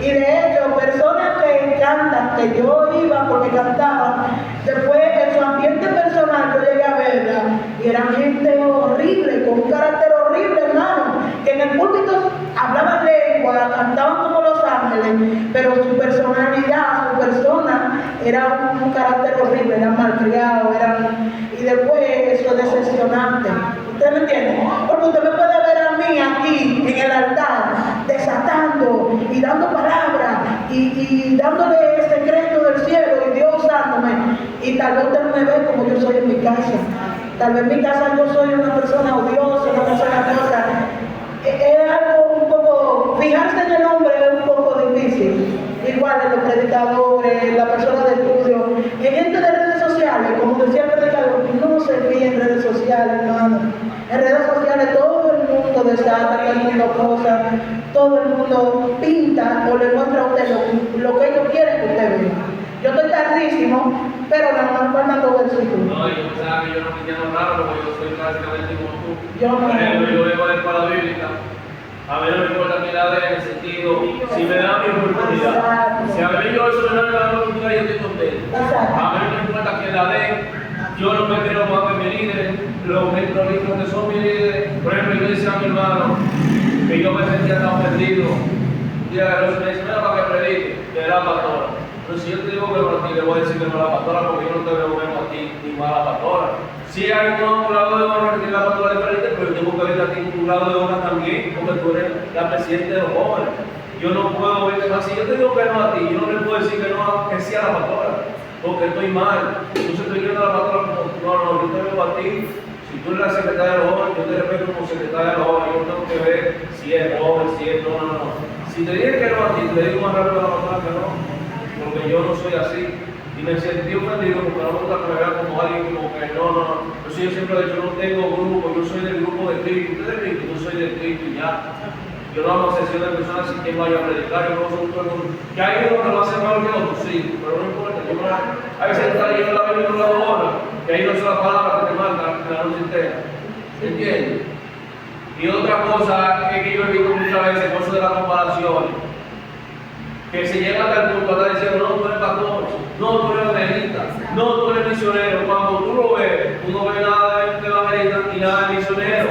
Y de hecho, personas que cantan, que yo iba porque cantaban, después en su ambiente personal yo llegué a verla, y eran gente horrible, con un carácter horrible, hermano, que en el púlpito hablaban lengua, cantaban como los ángeles, pero su personalidad, su persona, era un carácter horrible, eran malcriados, y después eso es decepcionante. ¿Usted me entiende? Porque usted me puede ver a mí aquí en el altar, desatando y dando palabras y dándole el secreto del cielo y Dios usándome. Y tal vez usted no me ve como yo soy en mi casa. Tal vez en mi casa yo soy una persona odiosa, una persona cosa. Es algo un poco, fijarse en el hombre es un poco difícil. Igual en los predicadores, la persona de estudio, y en gente de redes sociales, como decía el predicador, no se fíe en redes sociales, hermano. En redes sociales todo el mundo desata, todo el mundo cosa, todo el mundo pinta o le muestra a usted lo que ellos quieren que usted vea. Yo estoy tardísimo, pero nada más faltando versículos. No, yo pensaba que yo no me entiendo raro porque yo soy prácticamente como tú. Yo no. Por ejemplo, yo vengo de escuela bíblica. A mí no me importa mi edad en el sentido, si me dan mi oportunidad. Si a mí yo eso me da la oportunidad, yo estoy contento. A mí no me importa que la den. Yo no me creo más que mi líder, los que son mis líderes. Por ejemplo, yo decía a mi hermano que yo me sentía tan perdido. Y a los me dice, mira, para que predique, que era pastora. Pero si yo te digo que a ti, le voy a decir que no es la pastora, porque yo no te veo menos a ti ni mala pastora. Si hay un grado de honor que tiene la pastora diferente, pero yo tengo que ver a ti un grado de honor también, porque tú eres la presidenta de los jóvenes. Yo no puedo verte más. Si yo te digo que no a ti, yo no le puedo decir que no que sí a la pastora, porque estoy mal. Entonces estoy viendo a la pastora como, no, yo te veo a ti. Si tú eres la secretaria de los jóvenes, yo te respeto como secretaria de los jóvenes. Yo tengo que ver si es joven, si es no. Si te dije que no a ti, te digo más rápido a la pastora que no, porque yo no soy así. Y me sentí ofendido porque no me gusta que me vean como alguien como que no. Yo siempre he dicho, yo no tengo grupo, yo soy del grupo de Cristo. Usted es de Cristo, yo soy de Cristo y ya. Yo no hago sesión de personas sin quien vaya a predicar, yo no soy un pueblo. Que hay uno que lo hace mejor que otro, sí, pero no importa. A veces está leyendo la Biblia y no la hora, que hay una sola palabra que te manda la noche entera. ¿Entiendes? Y otra cosa es que yo he visto muchas veces, por eso de la comparación, que se llega hasta el punto de decir, no, tú eres pastor, no, tú eres evangelista, no, tú eres misionero. Cuando tú lo ves, tú no ves nada de evangelista ni nada de misionero.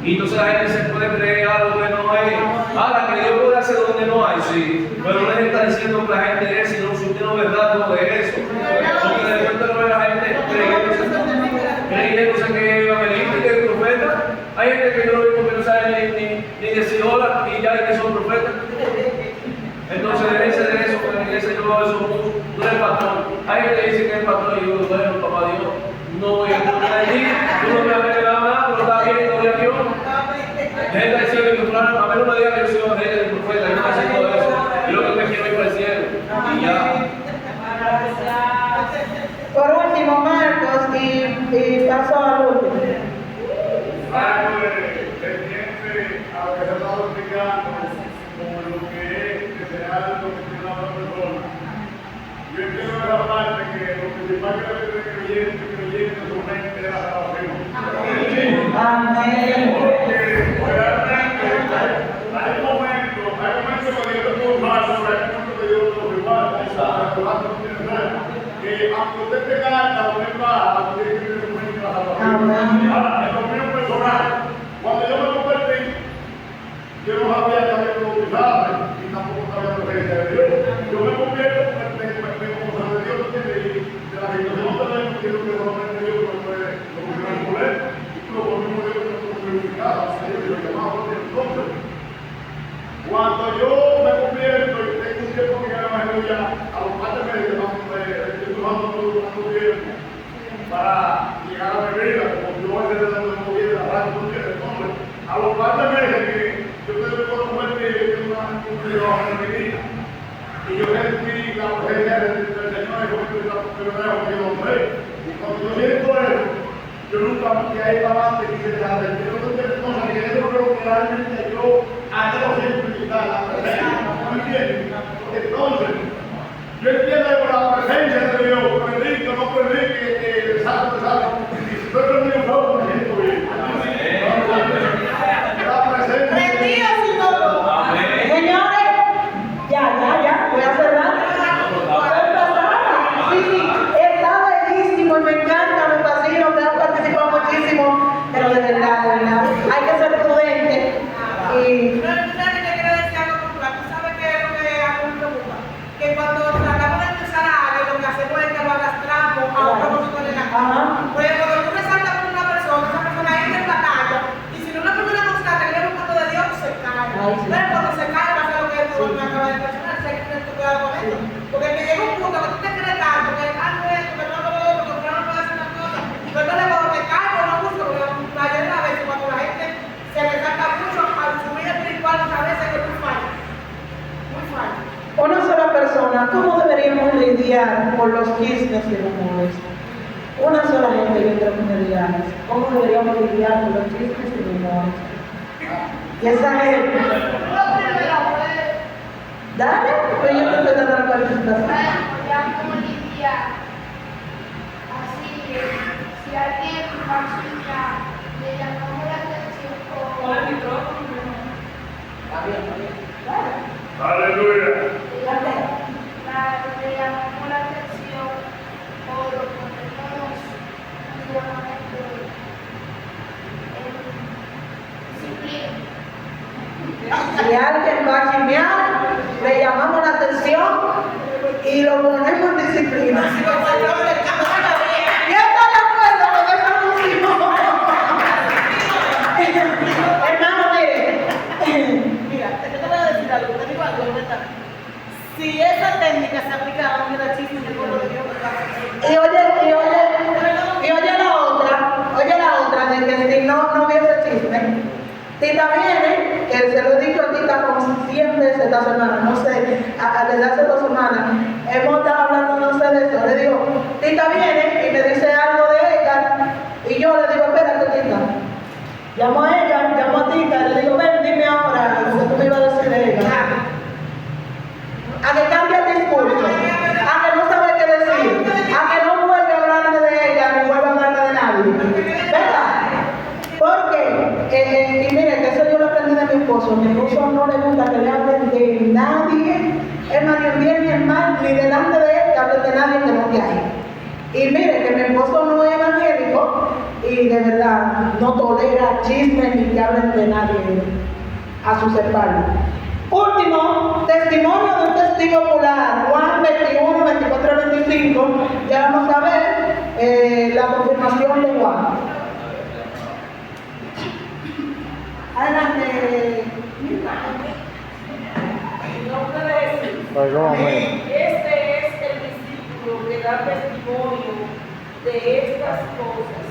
Y entonces la gente se puede creer algo que no es. Ahora, que Dios puede hacer donde no hay, sí. Pero no les está diciendo que la gente es, sino si usted no es verdad, no de eso. Porque de repente no ve la gente creyéndose que es evangelista y que es profeta. Hay gente que yo lo digo que no sabe ni decir hola y ya que son profetas. Entonces, debe ser de eso, porque en la iglesia yo veo eso mucho. Tú eres pastor. Hay gente que dice que es pastor y yo digo, bueno, papá Dios, no voy a poner allí, tú no me has revelado nada, pero está bien, gloria a Dios. Gente diciendo que fulano, a menos no diga que yo soy evangelista y profeta, yo no estoy haciendo eso. Yo lo que me quiero ir para el cielo. Y ya. Por último, Marcos, y paso al último. Algo pendiente a lo que se ha estado explicando, como lo que es que se haga lo que tiene la otra persona. Yo entiendo de la parte que lo principal que debe ser creyente en su mente es la salvación. Amén. Porque realmente hay momentos que Dios te puede usar, hay momentos que Dios te puede usar, que aunque usted tenga alta o tenga baja, usted tiene que tener su mente en la salvación. Ahora, en lo mío personal, cuando yo me convertí, yo no sabía que había que bautizarme y tampoco sabía la presencia de Dios. Yo me convierto porque me como de Dios y de la situación también quiero que solamente Dios lo puede poner y lo mismo Dios lo purificaba, Dios lo llamaba entonces. Cuando yo me convierto y tengo un tiempo que gana más ya, a los padres me dicen, estoy trabajando tanto tiempo para llegar a mi vida, como yo voy a ser de donde me voy a la radio, entonces, a los padres me dicen que yo me puedo convertir en una cumplidora en mi vida. Y yo sentí la presencia del Señor y yo me y cuando yo siento eso, yo nunca me quedé ahí para adelante y quise dejar de hacer. Yo no tengo cosas que yo creo que realmente yo hago simplificar la presencia. ¿Me entiendes? Entonces, yo entiendo que por la presencia de Dios, predico, no predique, salto. Y si estoy perdido, no me siento bien. La presencia de Prendido sin dolor. Señores, ya, voy a cerrar. Sí, está bellísimo y me encanta, me fascina, me han participado muchísimo, pero de verdad, hay que ser prudente y No, tú sabes que te quiero decir algo popular. Tú sabes que es lo que a mí me preocupa. Que cuando tratamos de empezar a alguien, lo que hacemos es que lo arrastramos a otro nosotros en la Ajá. cara. Porque cuando tú resaltas con una persona, esa persona entra en batalla. Y si no es una persona constante, que viene buscando de Dios, se cae. Ay, sí. Pero cuando se cae, pasa lo que me acaba de mencionar. Sé que tienes que cuidado con esto. Porque que llega un punto que tú te crees tanto, que algo es esto, que no lo otro, que no puede hacer una cosa. Pero entonces cuando te caes, pues no busco, porque la mayoría de las veces cuando la gente se resalta mucho a su vida espiritual, muchas veces que es muy fácil. Muy fácil. una sola persona, ¿cómo deberíamos lidiar con los chismes y rumores? Una sola gente dentro de comunidades, ¿cómo deberíamos lidiar con los chismes y rumores? Y esa gente, dale, pues yo te estoy dando la participación. Ya como lidiar. Así que si alguien vacila, le llamamos la atención por el micrófono. Aleluya. Le llamamos la atención por lo que ponemos nuevamente en disciplina. Si alguien va a chismear, le llamamos la atención y lo ponemos en disciplina. ¿Quién está de acuerdo con esa función? Hermano, Mira, yo te voy a decir algo, te digo algo, ¿verdad? Si esa técnica se aplica a un chisme en el pueblo de Dios, ¿verdad? y oye la otra, de que si no hubiese chisme. Tita viene, que se lo he dicho a Tita como 100 veces esta semana, no sé, desde hace 2 semanas, hemos estado hablando, no sé de eso, le digo, Tita viene y me dice algo de ella, y yo le digo, espérate Tita, llamo a ella, llamo a Tita, le digo, ven, dime ahora lo que tú me ibas a decir de ella. A que cambie el discurso, a que no sabe qué decir, a que no vuelve a hablarme de ella, ni vuelve a hablarme de nadie, ¿verdad? Porque, y miren, gusta que le hablen de nadie, es más, ni el bien ni el mal, ni delante de él que hablen de nadie que no esté ahí. Y mire que mi esposo no es evangélico y de verdad no tolera chismes ni que hablen de nadie a sus espaldas. Último, testimonio de un testigo ocular, Juan 21, 24, 25. Ya vamos a ver la confirmación de Juan. Adelante. En nombre de Jesús. Perdón, Este es el discípulo que da testimonio de estas cosas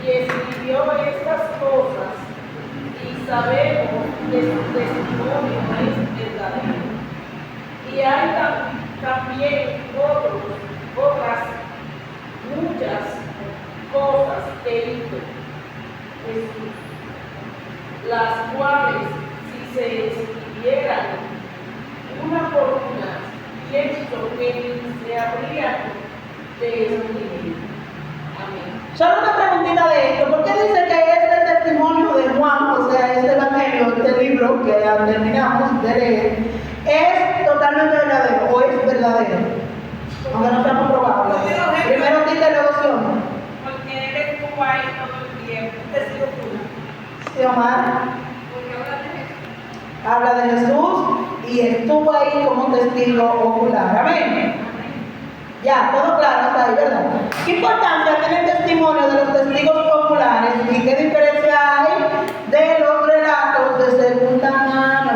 y escribió estas cosas y sabemos que su testimonio es verdadero. Y hay también otras muchas cosas que hizo Jesús, las cuales si se escribieran una por una, pienso que se habría de escribir. Amén. Solo una preguntita de esto. ¿Por qué dice que este testimonio de Juan, o sea, este evangelio, este libro que ya terminamos de leer, es totalmente verdadero o es verdadero? Aunque no sea comprobable. Primero quita la devoción. Porque él estuvo ahí todo el tiempo. Testigo puro. Sí, Omar. Porque Habla ahora de Jesús y estuvo ahí como testigo ocular. Amén. Ya, todo claro hasta ahí, ¿verdad? ¿Qué importancia tiene el testimonio de los testigos oculares y qué diferencia hay de los relatos de segunda mano?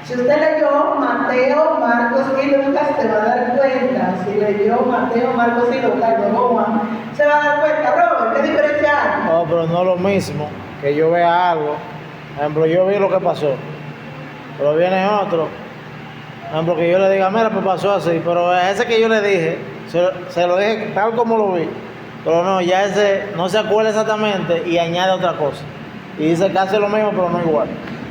Si usted leyó Mateo, Marcos y Lucas, se va a dar cuenta. Si leyó Mateo, Marcos y Lucas, luego Juan, se va a dar cuenta. Robert, ¿qué diferencia hay? no, pero no es lo mismo que yo vea algo. Por ejemplo, yo vi lo que pasó, pero viene otro. Por ejemplo, que yo le diga, mira, pues pasó así, pero a ese que yo le dije, se lo dije tal como lo vi, pero no, ya ese no se acuerda exactamente y añade otra cosa. Y dice que hace lo mismo, pero no igual.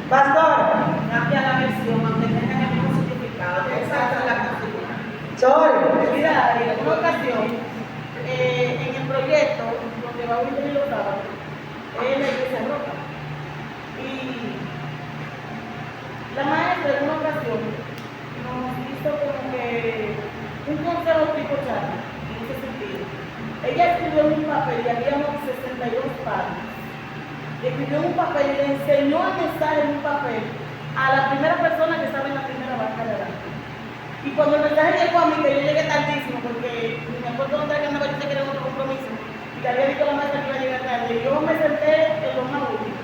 Pastor, Cambia la versión, aunque tenga el mismo significado. Esa es la consigna. soy. Mira, en una ocasión, en el proyecto donde va a vivir los sábados, es la iglesia roca. Y la maestra en una ocasión nos hizo como que un consejo tipo charla, en ese sentido. Ella escribió en un papel y habíamos 62 páginas. Escribió en un papel y le enseñó el mensaje en un papel a la primera persona que estaba en la primera banca de adelante. Y cuando el mensaje llegó a mí, que yo llegué tardísimo, porque me acuerdo dónde andaba, yo sé que era otro compromiso, y le había dicho a la maestra que iba a llegar tarde, y yo me senté en lo más último.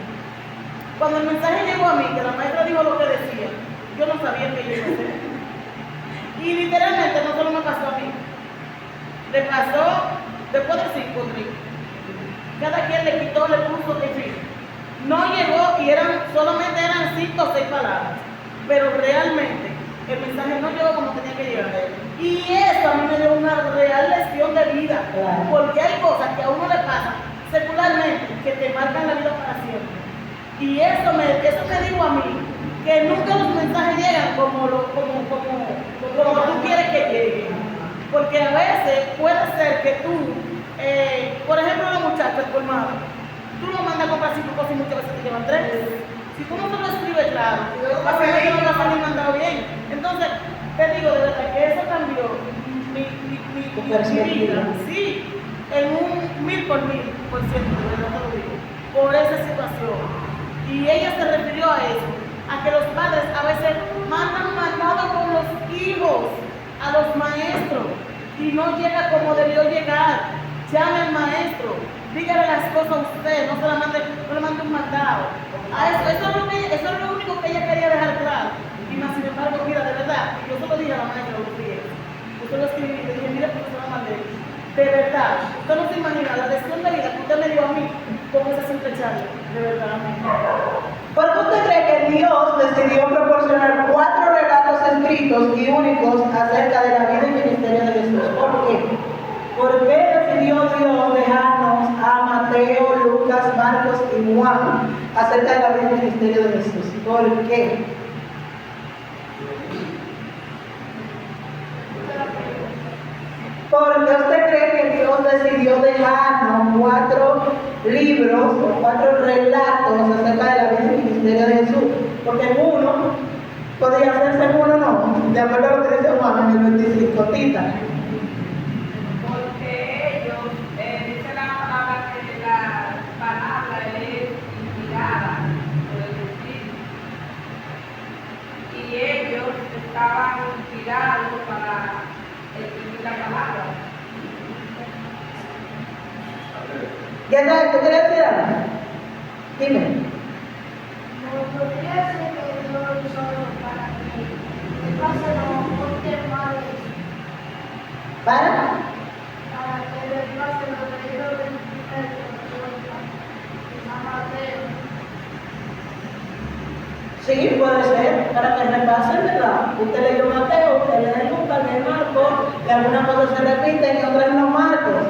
Cuando el mensaje llegó a mí, que la maestra dijo lo que decía, yo no sabía que yo iba a hacer. Y literalmente no solo me pasó a mí, le pasó después de 5 tricos. Cada quien le quitó, le puso, en fin. No llegó y solamente eran 5 o 6 palabras, pero realmente el mensaje no llegó como tenía que llegar. Y eso a mí me dio una real lección de vida, Claro. porque hay cosas que a uno le pasan secularmente que te marcan la vida para siempre. Y eso me dijo a mí que nunca los mensajes llegan como tú quieres que lleguen. Porque a veces puede ser que tú, por ejemplo, los muchachos colmados, tú lo mandas a comprar 5 cosas y muchas veces te llevan 3. Si tú no te lo escribes claro, va a ser que no lo has mandado bien. Entonces, te digo de verdad que eso cambió mi vida. Sí, en un 1000%, de verdad te lo digo, por esa situación. Y ella se refirió a eso, a que los padres a veces mandan mandado con los hijos a los maestros y no llega como debió llegar. Llame al maestro, dígale las cosas a usted, no le mande un mandado. Eso es lo único que ella quería dejar claro. Y más sin embargo, mira, de verdad, yo se lo dije a la maestra los días. Yo se lo escribí, le dije, mire, profesora Mandel, de verdad, usted no se imagina la lección de vida que usted me dio a mí con esa simple charla. De verdad, amén. ¿Por qué usted cree que Dios decidió proporcionar 4 relatos escritos y únicos acerca de la vida y ministerio de Jesús? ¿Por qué? ¿Por qué decidió Dios dejarnos a Mateo, Lucas, Marcos y Juan acerca de la vida y ministerio de Jesús? ¿Por qué? ¿Por qué usted cree que Dios decidió dejarnos 4 libros o 4 relatos acerca de la vida y ministerio de Jesús? porque en uno podría hacerse en uno no, de acuerdo a lo que dice Juan en el 25, Tita. Porque ellos, dice la palabra que la palabra es inspirada por el Espíritu. Y ellos estaban inspirados para escribir la palabra. ¿Ya sabes, tú quieres decir algo? Dime. No podría ser que Dios lo hizo para que el pase no ponte mal ¿Para? para que el pase lo leyó del primer Mateo. Sí, puede ser, para que repasen, ¿verdad? Usted leyó Mateo, usted lee Lucas, lee Marcos, y algunas cosas se repiten y otras no Marcos.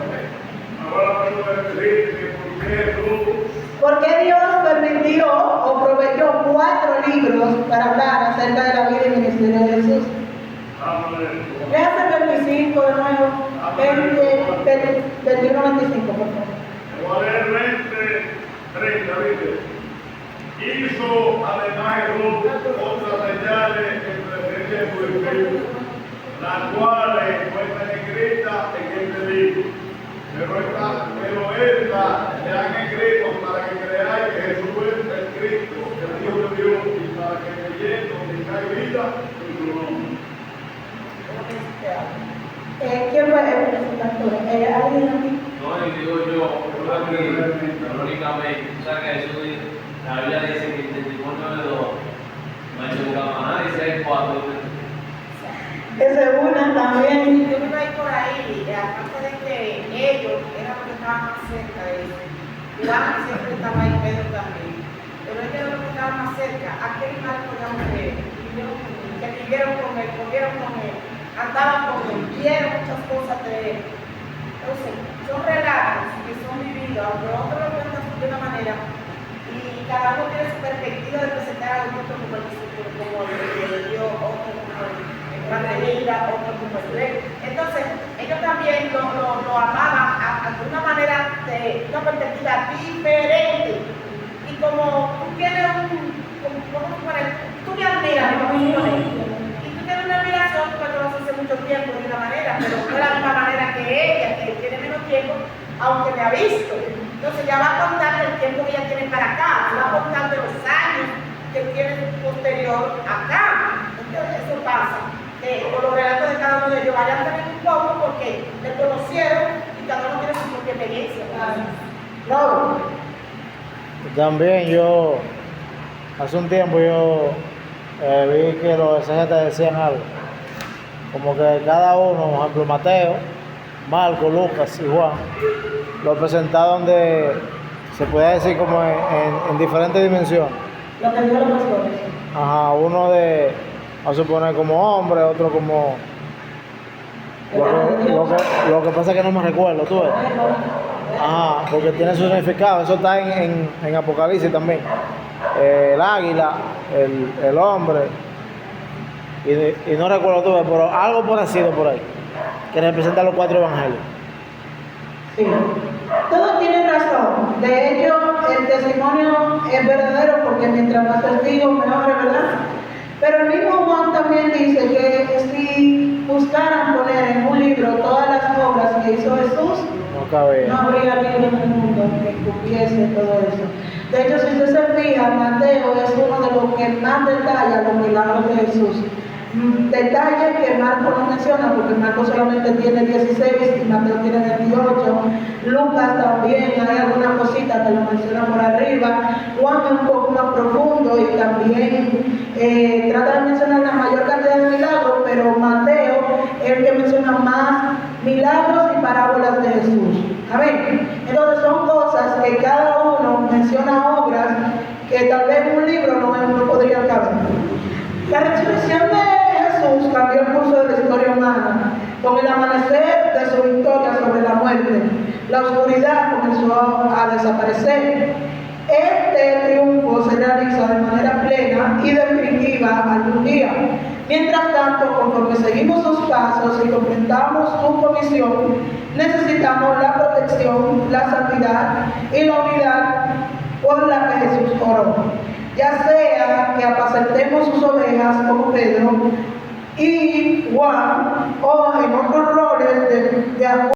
Ahora me voy a decir que por qué tú, ¿Por qué Dios permitió o proveyó 4 libros para hablar acerca de la vida y ministerio de Jesús? Léase el 25 de nuevo, 21, 25, por favor. voy a leer 30, ¿viste? Hizo además Jesús otras señales en presencia de su Espíritu, las cuales fueron escritas en este libro. Pero estas se han escrito para que creáis que Jesús es el Cristo, el Hijo de Dios, y para que creyendo tengáis vida en su nombre. ¿Quién fue el presentador? ¿Alguien aquí? No, y digo yo aquí, irónicamente, o sea que Jesús dice, la Biblia dice que el testimonio de dos no hay que buscar más nada, dice hay 4. Esa es una también. Yo me iba a ir por ahí, aparte de que ellos eran los que estaban más cerca de él. Juan siempre estaba ahí, Pedro también. Pero ellos eran los que estaban más cerca. Aquel mal podíamos creer. Que vivieron con él, comieron con él, andaban con él, vieron muchas cosas de él. Entonces, son relatos que son vividos, aunque otros lo cuentan de una manera, y cada uno tiene su perspectiva de presentar a otro como el discípulo, como el que le dio, otro como el gran de vida, otro como el rey. Entonces, ellos también lo amaban de una manera, de una perspectiva diferente. Y como tú tienes tú me admiras, y tú tienes una admiración, tú me conoces hace mucho tiempo de una manera, pero no de la misma manera que ella, que tiene menos tiempo, aunque me ha visto. Entonces ya va a contar el tiempo que ella tiene para acá, va a contar de los años que tiene posterior acá. Entonces eso pasa, que con los relatos de cada uno de ellos vayan también un poco porque le conocieron y cada uno tiene su propia experiencia. No. También yo, hace un tiempo yo vi que los exégetas decían algo, como que cada uno, por ejemplo Mateo, Marco, Lucas y Juan, lo presentaron de, se puede decir como en diferentes dimensiones. Lo que dijo los pastores. Ajá, uno de, vamos a suponer como hombre, otro como, lo que pasa es que no me recuerdo, tú ves. Ajá, porque tiene su significado, eso está en Apocalipsis también. El águila, el hombre, y no recuerdo tú, pero algo parecido por ahí, que representa los 4 evangelios. Sí. Todos tienen razón. De hecho, el testimonio es verdadero porque mientras más testigos, mejor, ¿verdad? Pero el mismo Juan también dice que si buscaran poner en un libro todas las obras que hizo Jesús, No cabía. no habría libro en el mundo que cubriese todo eso. De hecho, si usted se fija, Mateo es uno de los que más detalla los milagros de Jesús. Detalles que Marco no menciona, porque Marco solamente tiene 16 y Mateo tiene 28. Lucas también hay algunas cositas que lo menciona por arriba. Juan es un poco más profundo y también trata de mencionar la mayor cantidad de milagros, pero Mateo es el que menciona más milagros y parábolas de Jesús. Amén. Entonces son cosas que cada uno menciona obras que tal vez en un libro no podría caber. La resurrección de Jesús cambió el curso de la historia humana. Con el amanecer de su victoria sobre la muerte, la oscuridad comenzó a desaparecer. Este triunfo se realiza de manera plena y definitiva algún día. Mientras tanto, conforme seguimos sus pasos y comprendamos su comisión, necesitamos la protección, la santidad y la unidad por la que Jesús oró. Ya sea que apacentemos sus ovejas como Pedro y Juan, o en otros roles de acuerdo